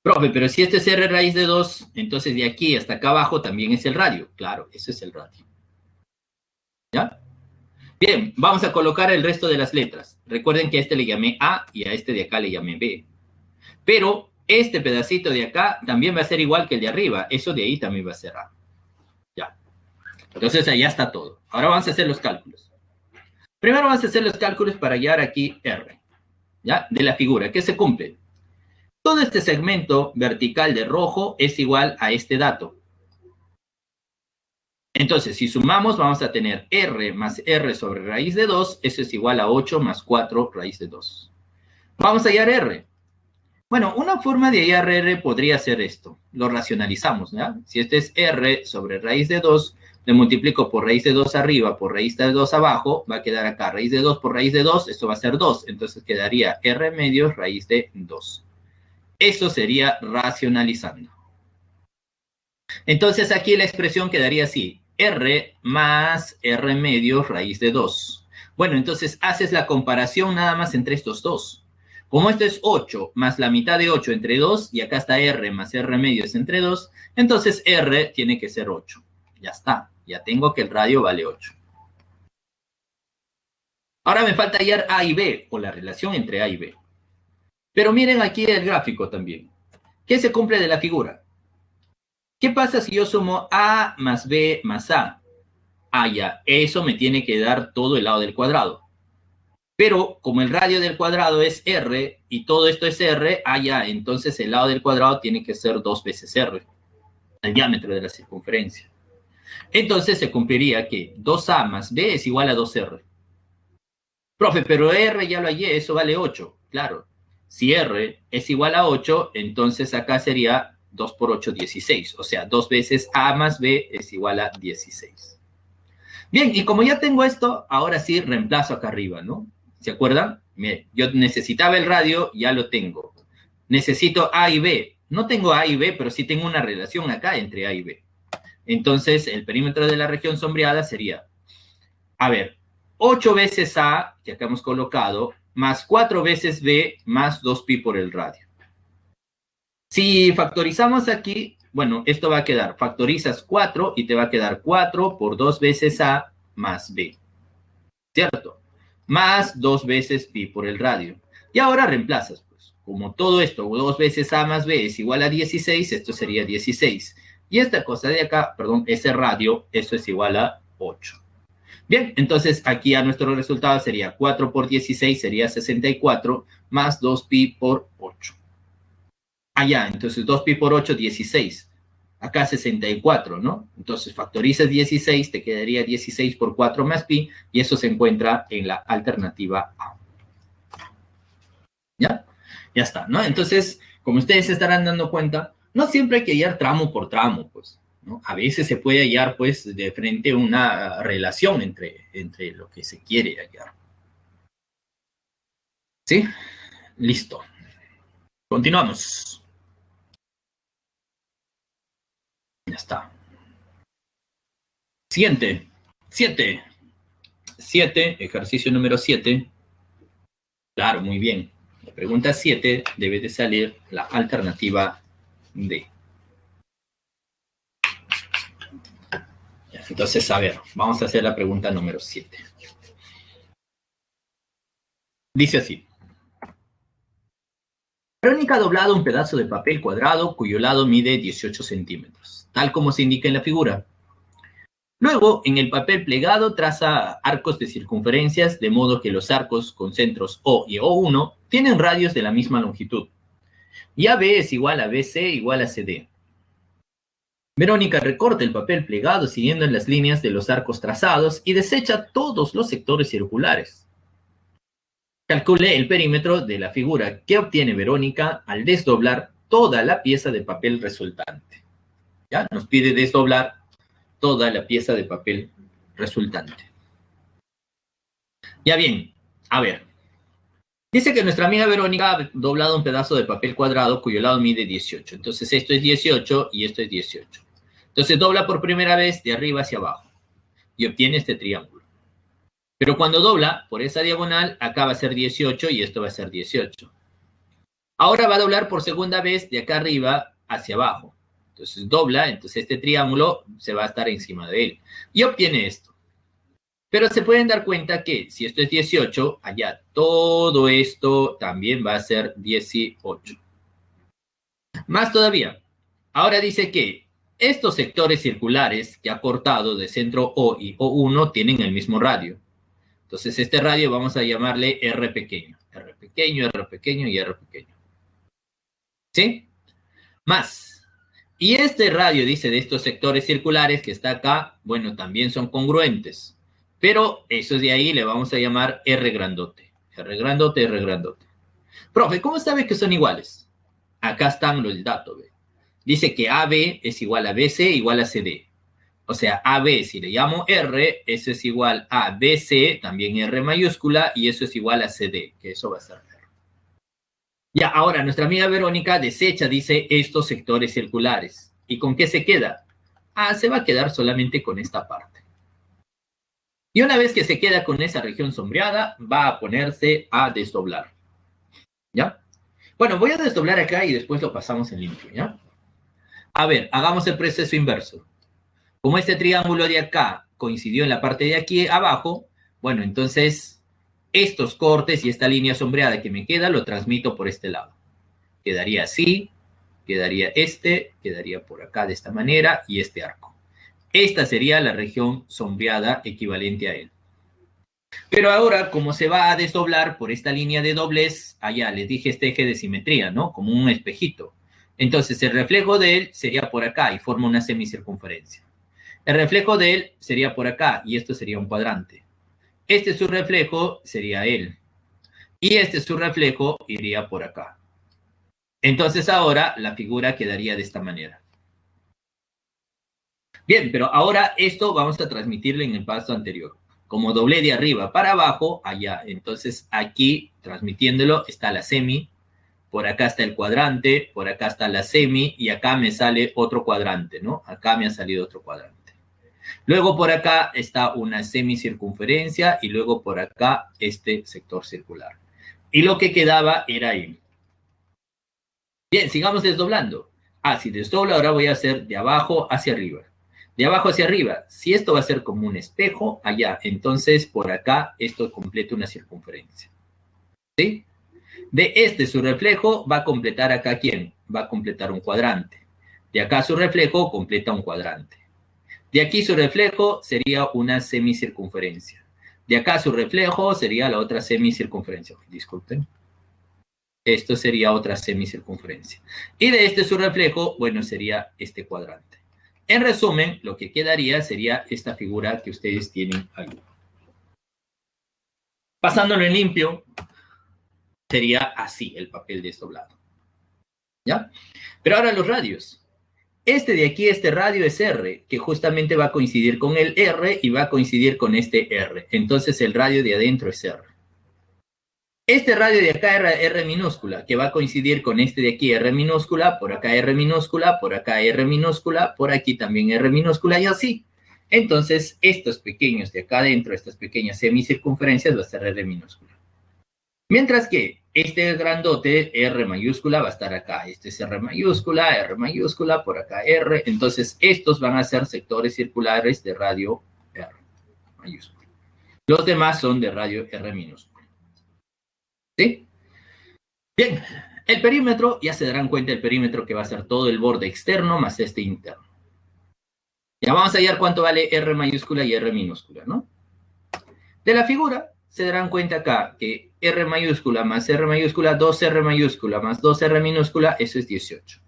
Profe, pero si este es R raíz de 2, entonces de aquí hasta acá abajo también es el radio. Claro, ese es el radio. ¿Ya? Bien, vamos a colocar el resto de las letras. Recuerden que a este le llamé A y a este de acá le llamé B. Pero este pedacito de acá también va a ser igual que el de arriba. Eso de ahí también va a ser A. Ya. Entonces allá está todo. Ahora vamos a hacer los cálculos. Primero vamos a hacer los cálculos para hallar aquí R. ¿Ya? De la figura. ¿Qué se cumple? Todo este segmento vertical de rojo es igual a este dato. Entonces, si sumamos, vamos a tener R más R sobre raíz de 2, eso es igual a 8 más 4 raíz de 2. Vamos a hallar R. Bueno, una forma de hallar R podría ser esto. Lo racionalizamos, ¿ya? Si este es R sobre raíz de 2, le multiplico por raíz de 2 arriba, por raíz de 2 abajo, va a quedar acá raíz de 2 por raíz de 2, esto va a ser 2, entonces quedaría R medio raíz de 2. Eso sería racionalizando. Entonces aquí la expresión quedaría así. R más R medio raíz de 2. Bueno, entonces haces la comparación nada más entre estos dos. Como esto es 8 más la mitad de 8 entre 2, y acá está R más R medio es entre 2, entonces R tiene que ser 8. Ya está, ya tengo que el radio vale 8. Ahora me falta hallar A y B, o la relación entre A y B. Pero miren aquí el gráfico también. ¿Qué se cumple de la figura? ¿Qué pasa si yo sumo A más B más A? Ah, ya, eso me tiene que dar todo el lado del cuadrado. Pero como el radio del cuadrado es R y todo esto es R, ah, ya, entonces el lado del cuadrado tiene que ser 2 veces R, el diámetro de la circunferencia. Entonces se cumpliría que 2A más B es igual a 2R. Profe, pero R ya lo hallé, eso vale 8. Claro, si R es igual a 8, entonces acá sería 2 por 8, 16. O sea, 2 veces A más B es igual a 16. Bien, y como ya tengo esto, ahora sí reemplazo acá arriba, ¿no? ¿Se acuerdan? Miren, yo necesitaba el radio, ya lo tengo. Necesito A y B. No tengo A y B, pero sí tengo una relación acá entre A y B. Entonces, el perímetro de la región sombreada sería, a ver, 8 veces A, que acá hemos colocado, más 4 veces B, más 2pi por el radio. Si factorizamos aquí, bueno, esto va a quedar, factorizas 4 y te va a quedar 4 por 2 veces A más B. ¿Cierto? Más 2 veces pi por el radio. Y ahora reemplazas, pues, como todo esto, 2 veces A más B es igual a 16, esto sería 16. Y esta cosa de acá, perdón, ese radio, eso es igual a 8. Bien, entonces aquí a nuestro resultado sería 4 por 16 sería 64, más 2pi por 8. Ah, ya, entonces 2pi por 8, 16. Acá 64, ¿no? Entonces factorizas 16, te quedaría 16 por 4 más pi, y eso se encuentra en la alternativa A. ¿Ya? Ya está, ¿no? Entonces, como ustedes se estarán dando cuenta, no siempre hay que hallar tramo por tramo, pues, ¿no? A veces se puede hallar, pues, de frente una relación entre lo que se quiere hallar. ¿Sí? Listo. Continuamos. Ya está. Siguiente. 7. 7, ejercicio número 7. Claro, muy bien. La pregunta 7 debe de salir la alternativa D. Entonces, a ver, vamos a hacer la pregunta número 7. Dice así. Verónica ha doblado un pedazo de papel cuadrado cuyo lado mide 18 centímetros, tal como se indica en la figura. Luego, en el papel plegado traza arcos de circunferencias, de modo que los arcos con centros O y O1 tienen radios de la misma longitud. Y AB es igual a BC igual a CD. Verónica recorta el papel plegado siguiendo en las líneas de los arcos trazados y desecha todos los sectores circulares. Calcule el perímetro de la figura que obtiene Verónica al desdoblar toda la pieza de papel resultante. ¿Ya? Nos pide desdoblar toda la pieza de papel resultante. Ya bien, a ver. Dice que nuestra amiga Verónica ha doblado un pedazo de papel cuadrado cuyo lado mide 18. Entonces esto es 18 y esto es 18. Entonces dobla por primera vez de arriba hacia abajo y obtiene este triángulo. Pero cuando dobla por esa diagonal, acá va a ser 18 y esto va a ser 18. Ahora va a doblar por segunda vez de acá arriba hacia abajo. Entonces dobla, entonces este triángulo se va a estar encima de él. Y obtiene esto. Pero se pueden dar cuenta que si esto es 18, allá todo esto también va a ser 18. Más todavía. Ahora dice que estos sectores circulares que ha cortado de centro O y O1 tienen el mismo radio. Entonces este radio vamos a llamarle R pequeño. R pequeño, R pequeño y R pequeño. ¿Sí? Más. Y este radio, dice, de estos sectores circulares que está acá, bueno, también son congruentes. Pero esos de ahí le vamos a llamar R grandote. R grandote, R grandote. Profe, ¿cómo sabe que son iguales? Acá están los datos. ¿Ve? Dice que AB es igual a BC igual a CD. O sea, AB, si le llamo R, eso es igual a BC, también R mayúscula, y eso es igual a CD, que eso va a ser R. Ya, ahora, nuestra amiga Verónica desecha, dice, estos sectores circulares. ¿Y con qué se queda? Se va a quedar solamente con esta parte. Y una vez que se queda con esa región sombreada, va a ponerse a desdoblar. ¿Ya? Bueno, voy a desdoblar acá y después lo pasamos en limpio, ¿ya? A ver, hagamos el proceso inverso. Como este triángulo de acá coincidió en la parte de aquí abajo, bueno, entonces estos cortes y esta línea sombreada que me queda lo transmito por este lado. Quedaría así, quedaría quedaría por acá de esta manera y este arco. Esta sería la región sombreada equivalente a él. Pero ahora, como se va a desdoblar por esta línea de doblez, allá les dije este eje de simetría, ¿no? Como un espejito. Entonces, el reflejo de él sería por acá y forma una semicircunferencia. El reflejo de él sería por acá y esto sería un cuadrante. Este es su reflejo, sería él. Y este es su reflejo, iría por acá. Entonces ahora la figura quedaría de esta manera. Bien, pero ahora esto vamos a transmitirlo en el paso anterior. Como doblé de arriba para abajo, allá. Entonces aquí, transmitiéndolo, está la semi. Por acá está el cuadrante, por acá está la semi y acá me sale otro cuadrante, ¿no? Acá me ha salido otro cuadrante. Luego por acá está una semicircunferencia y luego por acá este sector circular. Y lo que quedaba era ahí. Bien, sigamos desdoblando. Si desdoblo, ahora voy a hacer de abajo hacia arriba. De abajo hacia arriba. Si esto va a ser como un espejo, allá. Entonces, por acá, esto completa una circunferencia. ¿Sí? De este su reflejo va a completar acá, ¿quién? Va a completar un cuadrante. De acá su reflejo completa un cuadrante. De aquí su reflejo sería una semicircunferencia. De acá su reflejo sería la otra semicircunferencia. Disculpen. Esto sería otra semicircunferencia. Y de este su reflejo, bueno, sería este cuadrante. En resumen, lo que quedaría sería esta figura que ustedes tienen ahí. Pasándolo en limpio, sería así el papel desdoblado. ¿Ya? Pero ahora los radios. Este de aquí, este radio es R, que justamente va a coincidir con el R y va a coincidir con este R. Entonces el radio de adentro es R. Este radio de acá R minúscula, que va a coincidir con este de aquí R minúscula, por acá R minúscula, por acá R minúscula, por aquí también R minúscula y así. Entonces estos pequeños de acá adentro, estas pequeñas semicircunferencias va a ser R minúscula. Mientras que este grandote R mayúscula va a estar acá. Este es R mayúscula, por acá R. Entonces estos van a ser sectores circulares de radio R mayúscula. Los demás son de radio R minúscula. ¿Sí? Bien, el perímetro, ya se darán cuenta el perímetro que va a ser todo el borde externo más este interno. Ya vamos a hallar cuánto vale R mayúscula y R minúscula, ¿no? De la figura se darán cuenta acá que R mayúscula más R mayúscula, 2R mayúscula más 2R minúscula, eso es 18.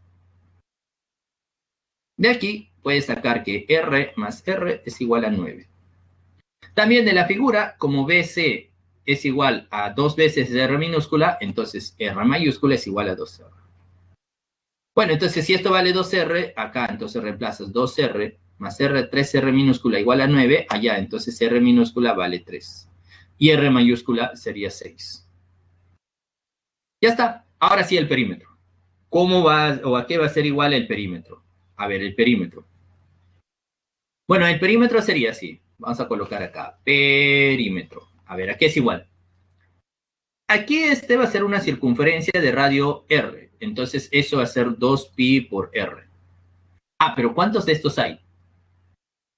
De aquí puedes sacar que R más R es igual a 9. También de la figura, como BC es igual a 2 veces R minúscula, entonces R mayúscula es igual a 2R. Bueno, entonces si esto vale 2R, acá entonces reemplazas 2R más R, 3R minúscula igual a 9, allá entonces R minúscula vale 3. Y R mayúscula sería 6. Ya está. Ahora sí el perímetro. ¿Cómo va o a qué va a ser igual el perímetro? A ver, el perímetro. Bueno, el perímetro sería así. Vamos a colocar acá, perímetro. A ver, ¿a qué es igual? Aquí este va a ser una circunferencia de radio R. Entonces eso va a ser 2pi por R. Ah, pero ¿cuántos de estos hay?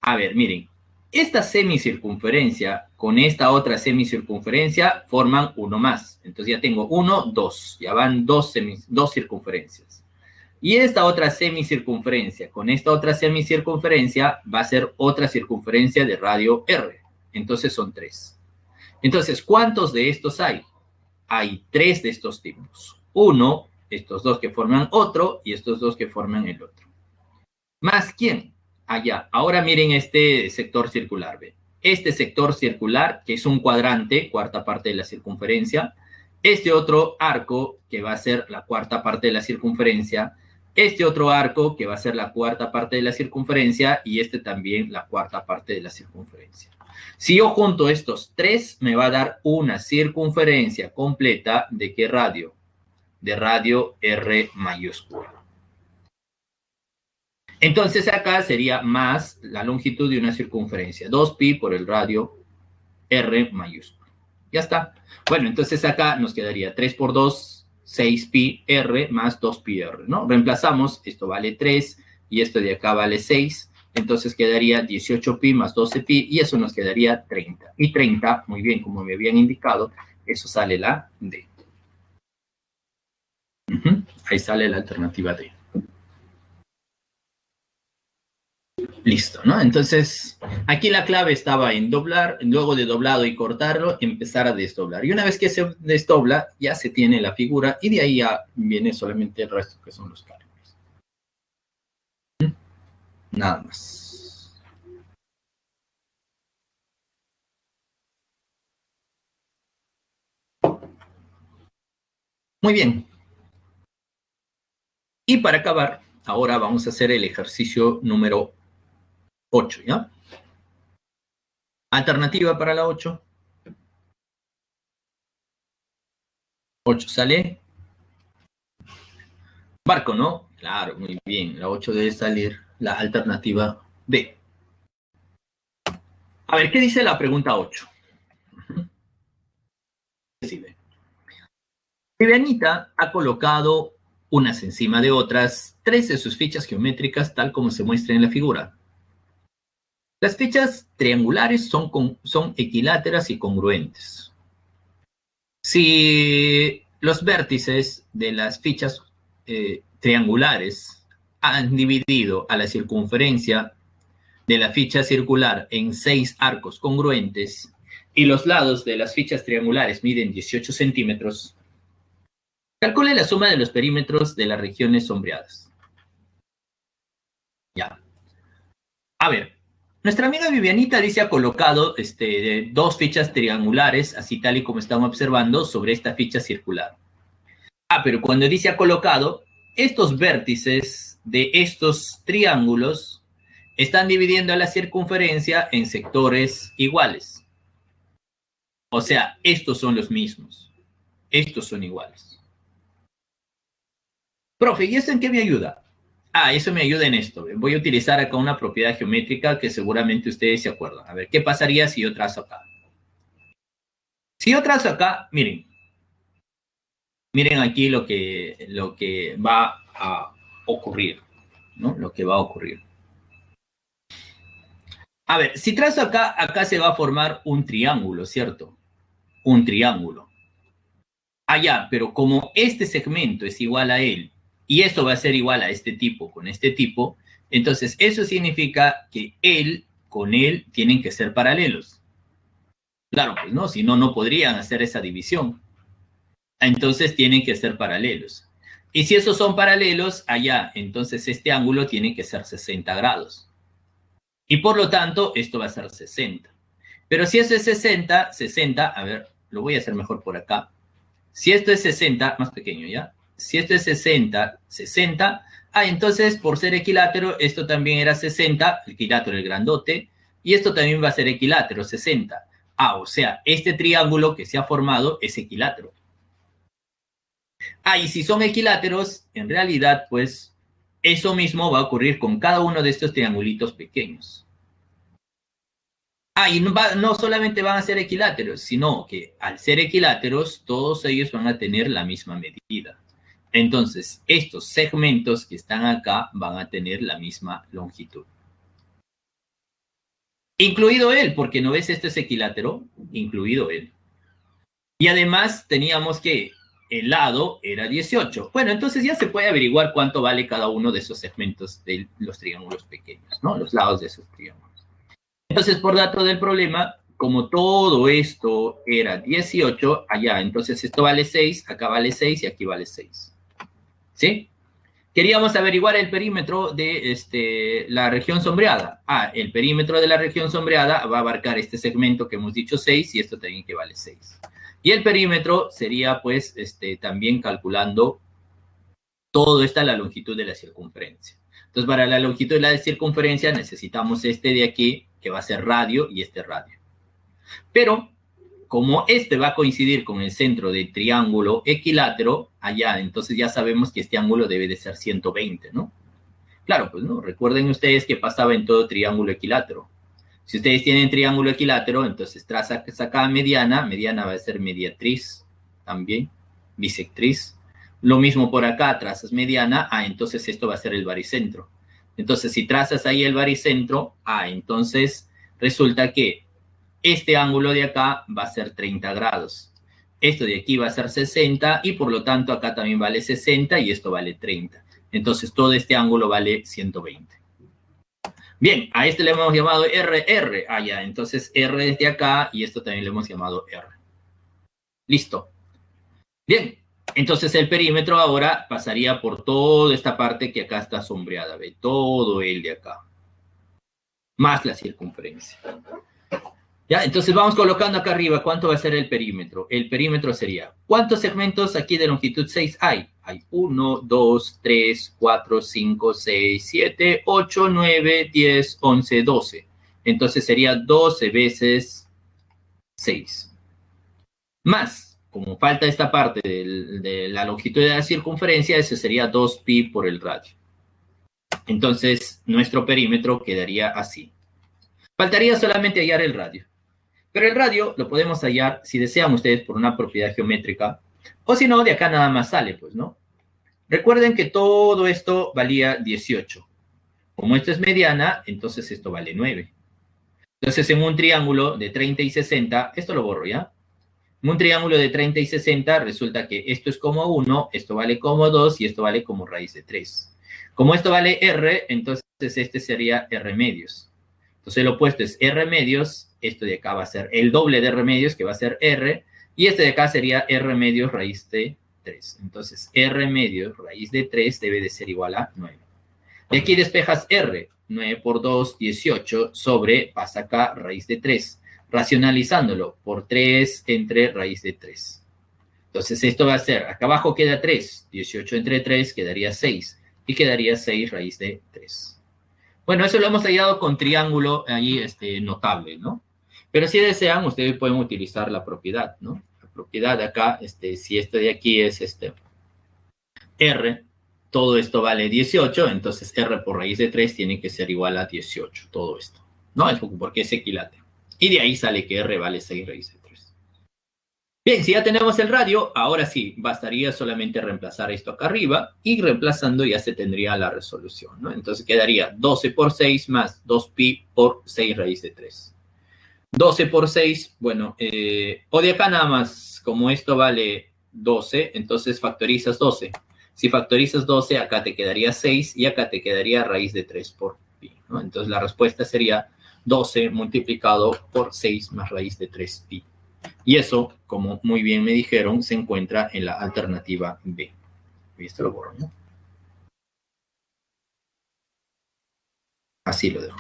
A ver, miren. Esta semicircunferencia con esta otra semicircunferencia forman uno más. Entonces ya tengo 1, 2. Ya van dos circunferencias. Y esta otra semicircunferencia con esta otra semicircunferencia va a ser otra circunferencia de radio R. Entonces son 3. Entonces, ¿cuántos de estos hay? Hay 3 de estos tipos. Uno, estos dos que forman otro y estos dos que forman el otro. ¿Más quién? Allá. Ahora miren este sector circular. ¿Ve? Este sector circular, que es un cuadrante, cuarta parte de la circunferencia. Este otro arco, que va a ser la cuarta parte de la circunferencia. Este otro arco, que va a ser la cuarta parte de la circunferencia. Y este también la cuarta parte de la circunferencia. Si yo junto estos 3, me va a dar una circunferencia completa ¿de qué radio? De radio R mayúscula. Entonces acá sería más la longitud de una circunferencia, 2pi por el radio R mayúscula. Ya está. Bueno, entonces acá nos quedaría 3 por 2, 6pi R más 2pi R, ¿no? Reemplazamos, esto vale 3 y esto de acá vale 6. Entonces quedaría 18pi más 12pi y eso nos quedaría 30. Y 30, muy bien, como me habían indicado, eso sale la D. Ahí sale la alternativa D. Listo, ¿no? Entonces, aquí la clave estaba en doblar, luego de doblado y cortarlo, empezar a desdoblar. Y una vez que se desdobla, ya se tiene la figura y de ahí ya viene solamente el resto que son los cálculos. Nada más. Muy bien. Y para acabar, ahora vamos a hacer el ejercicio número 8, ¿ya? Alternativa para la 8. 8 sale. Barco, ¿no? Claro, muy bien. La 8 debe salir la alternativa B. A ver, ¿qué dice la pregunta 8? Vivianita ha colocado unas encima de otras 3 de sus fichas geométricas tal como se muestra en la figura. Las fichas triangulares son equiláteras y congruentes. Si los vértices de las fichas triangulares han dividido a la circunferencia de la ficha circular en 6 arcos congruentes y los lados de las fichas triangulares miden 18 centímetros, Calcule la suma de los perímetros de las regiones sombreadas. Ya. A ver, nuestra amiga Vivianita dice ha colocado dos fichas triangulares, así tal y como estamos observando, sobre esta ficha circular. Pero cuando dice ha colocado, estos vértices de estos triángulos están dividiendo la circunferencia en sectores iguales. O sea, estos son los mismos. Estos son iguales. Profe, ¿y esto en qué me ayuda? Eso me ayuda en esto. Voy a utilizar acá una propiedad geométrica que seguramente ustedes se acuerdan. A ver, ¿qué pasaría si yo trazo acá? Si yo trazo acá, miren. Miren aquí lo que va a ocurrir, ¿no? Lo que va a ocurrir. A ver, si trazo acá, acá se va a formar un triángulo, ¿cierto? Un triángulo. Ya, pero como este segmento es igual a él, y esto va a ser igual a este tipo con este tipo, entonces eso significa que él con él tienen que ser paralelos. Claro, pues no, si no, no podrían hacer esa división. Entonces tienen que ser paralelos. Y si esos son paralelos, allá, entonces este ángulo tiene que ser 60 grados. Y por lo tanto, esto va a ser 60. Pero si eso es 60, a ver, lo voy a hacer mejor por acá. Si esto es 60, más pequeño, ¿ya? Si esto es 60, entonces por ser equilátero, esto también era 60, el equilátero, el grandote, y esto también va a ser equilátero, 60. O sea, este triángulo que se ha formado es equilátero. Y si son equiláteros, en realidad, pues, eso mismo va a ocurrir con cada uno de estos triangulitos pequeños. Y no solamente van a ser equiláteros, sino que al ser equiláteros, todos ellos van a tener la misma medida. Entonces, estos segmentos que están acá van a tener la misma longitud. Incluido él, porque ¿no ves? Esto es equilátero, incluido él. Y además teníamos que el lado era 18. Bueno, entonces ya se puede averiguar cuánto vale cada uno de esos segmentos de los triángulos pequeños, ¿no? Los lados de esos triángulos. Entonces, por dato del problema, como todo esto era 18, entonces esto vale 6, acá vale 6 y aquí vale 6. ¿Sí? Queríamos averiguar el perímetro de la región sombreada. El perímetro de la región sombreada va a abarcar este segmento que hemos dicho 6 y esto también que vale 6. Y el perímetro sería, pues, también calculando todo esta la longitud de la circunferencia. Entonces, para la longitud de la circunferencia necesitamos este de aquí, que va a ser radio, y este radio. Pero, como este va a coincidir con el centro del triángulo equilátero, entonces ya sabemos que este ángulo debe de ser 120, ¿no? Claro, pues no, recuerden ustedes que pasaba en todo triángulo equilátero. Si ustedes tienen triángulo equilátero, entonces traza acá mediana va a ser mediatriz también, bisectriz. Lo mismo por acá, trazas mediana, entonces esto va a ser el baricentro. Entonces, si trazas ahí el baricentro, entonces resulta que este ángulo de acá va a ser 30 grados. Esto de aquí va a ser 60 y por lo tanto acá también vale 60 y esto vale 30. Entonces, todo este ángulo vale 120. Bien, a este le hemos llamado RR. Entonces R desde acá y esto también le hemos llamado R. Listo. Bien, entonces el perímetro ahora pasaría por toda esta parte que acá está sombreada, ¿ve? Todo el de acá. Más la circunferencia. Ya, entonces vamos colocando acá arriba cuánto va a ser el perímetro. El perímetro sería, ¿cuántos segmentos aquí de longitud 6 hay? Hay 1, 2, 3, 4, 5, 6, 7, 8, 9, 10, 11, 12. Entonces sería 12 veces 6. Más, como falta esta parte de la longitud de la circunferencia, eso sería 2pi por el radio. Entonces, nuestro perímetro quedaría así. Faltaría solamente hallar el radio. Pero el radio lo podemos hallar, si desean ustedes, por una propiedad geométrica, o si no, de acá nada más sale, pues, ¿no? Recuerden que todo esto valía 18. Como esto es mediana, entonces esto vale 9. Entonces, en un triángulo de 30 y 60, esto lo borro, ¿ya? En un triángulo de 30 y 60, resulta que esto es como 1, esto vale como 2 y esto vale como raíz de 3. Como esto vale R, entonces este sería R medios. Entonces, el opuesto es R medios, esto de acá va a ser el doble de R medios, que va a ser R, y este de acá sería R medios raíz de 3. Entonces, R medio raíz de 3 debe de ser igual a 9. Y aquí despejas R. 9 por 2, 18, sobre, pasa acá, raíz de 3. Racionalizándolo por 3 entre raíz de 3. Entonces, esto va a ser, acá abajo queda 3. 18 entre 3 quedaría 6. Y quedaría 6 raíz de 3. Bueno, eso lo hemos hallado con triángulo ahí notable, ¿no? Pero si desean, ustedes pueden utilizar la propiedad, ¿no? La propiedad de acá, si este de aquí es R, todo esto vale 18, entonces R por raíz de 3 tiene que ser igual a 18, todo esto, ¿no? Es porque es equilátero. Y de ahí sale que R vale 6 raíz de 3. Bien, si ya tenemos el radio, ahora sí, bastaría solamente reemplazar esto acá arriba, y reemplazando ya se tendría la resolución, ¿no? Entonces quedaría 12 por 6 más 2pi por 6 raíz de 3. 12 por 6, bueno, o de acá nada más, como esto vale 12, entonces factorizas 12. Si factorizas 12, acá te quedaría 6 y acá te quedaría raíz de 3 por pi, ¿no? Entonces la respuesta sería 12 multiplicado por 6 más raíz de 3 pi. Y eso, como muy bien me dijeron, se encuentra en la alternativa B. Y esto lo borro, ¿no? Así lo dejo.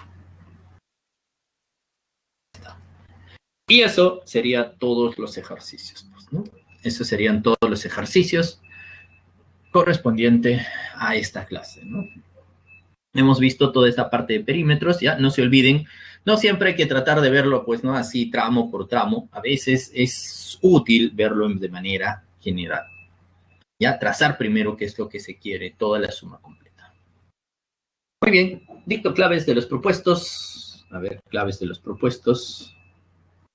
Y eso sería todos los ejercicios, ¿no? Esos serían todos los ejercicios correspondiente a esta clase, ¿no? Hemos visto toda esta parte de perímetros, ya no se olviden, no siempre hay que tratar de verlo, pues, ¿no? Así tramo por tramo, a veces es útil verlo de manera general. Ya trazar primero qué es lo que se quiere, toda la suma completa. Muy bien, dicto claves de los propuestos. A ver, claves de los propuestos.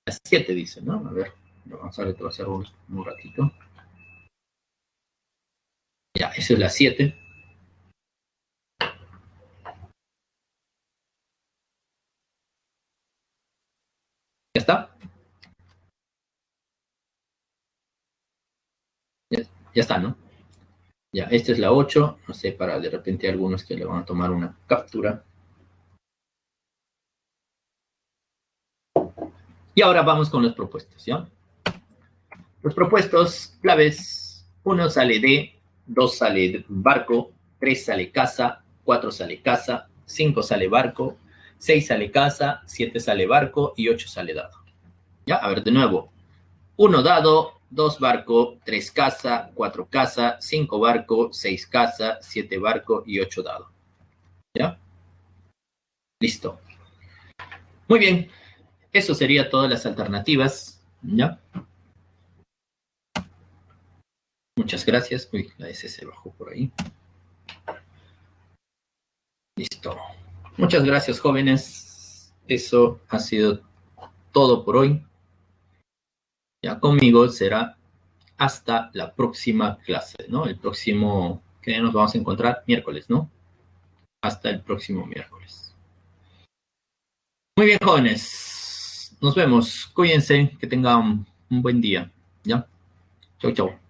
Las 7 dice, ¿no? A ver, vamos a retroceder un ratito. Ya, esa es la 7. ¿Ya está? Ya está, ¿no? Ya, esta es la 8. No sé, para de repente algunos que le van a tomar una captura. Y ahora vamos con los propuestos, ¿ya? Los propuestos claves. 1 sale D, 2 sale barco, 3 sale casa, 4 sale casa, 5 sale barco, 6 sale casa, 7 sale barco y 8 sale dado. ¿Ya? A ver, de nuevo. 1 dado, 2 barco, 3 casa, 4 casa, 5 barco, 6 casa, 7 barco y 8 dado. ¿Ya? Listo. Muy bien. Eso sería todas las alternativas. ¿Ya? Muchas gracias. Uy, la S se bajó por ahí. Listo. Muchas gracias, jóvenes. Eso ha sido todo por hoy. Ya conmigo será hasta la próxima clase, ¿no? El próximo, que nos vamos a encontrar miércoles, ¿no? Hasta el próximo miércoles. Muy bien, jóvenes. Nos vemos. Cuídense. Que tengan un buen día. ¿Ya? Chau, chau.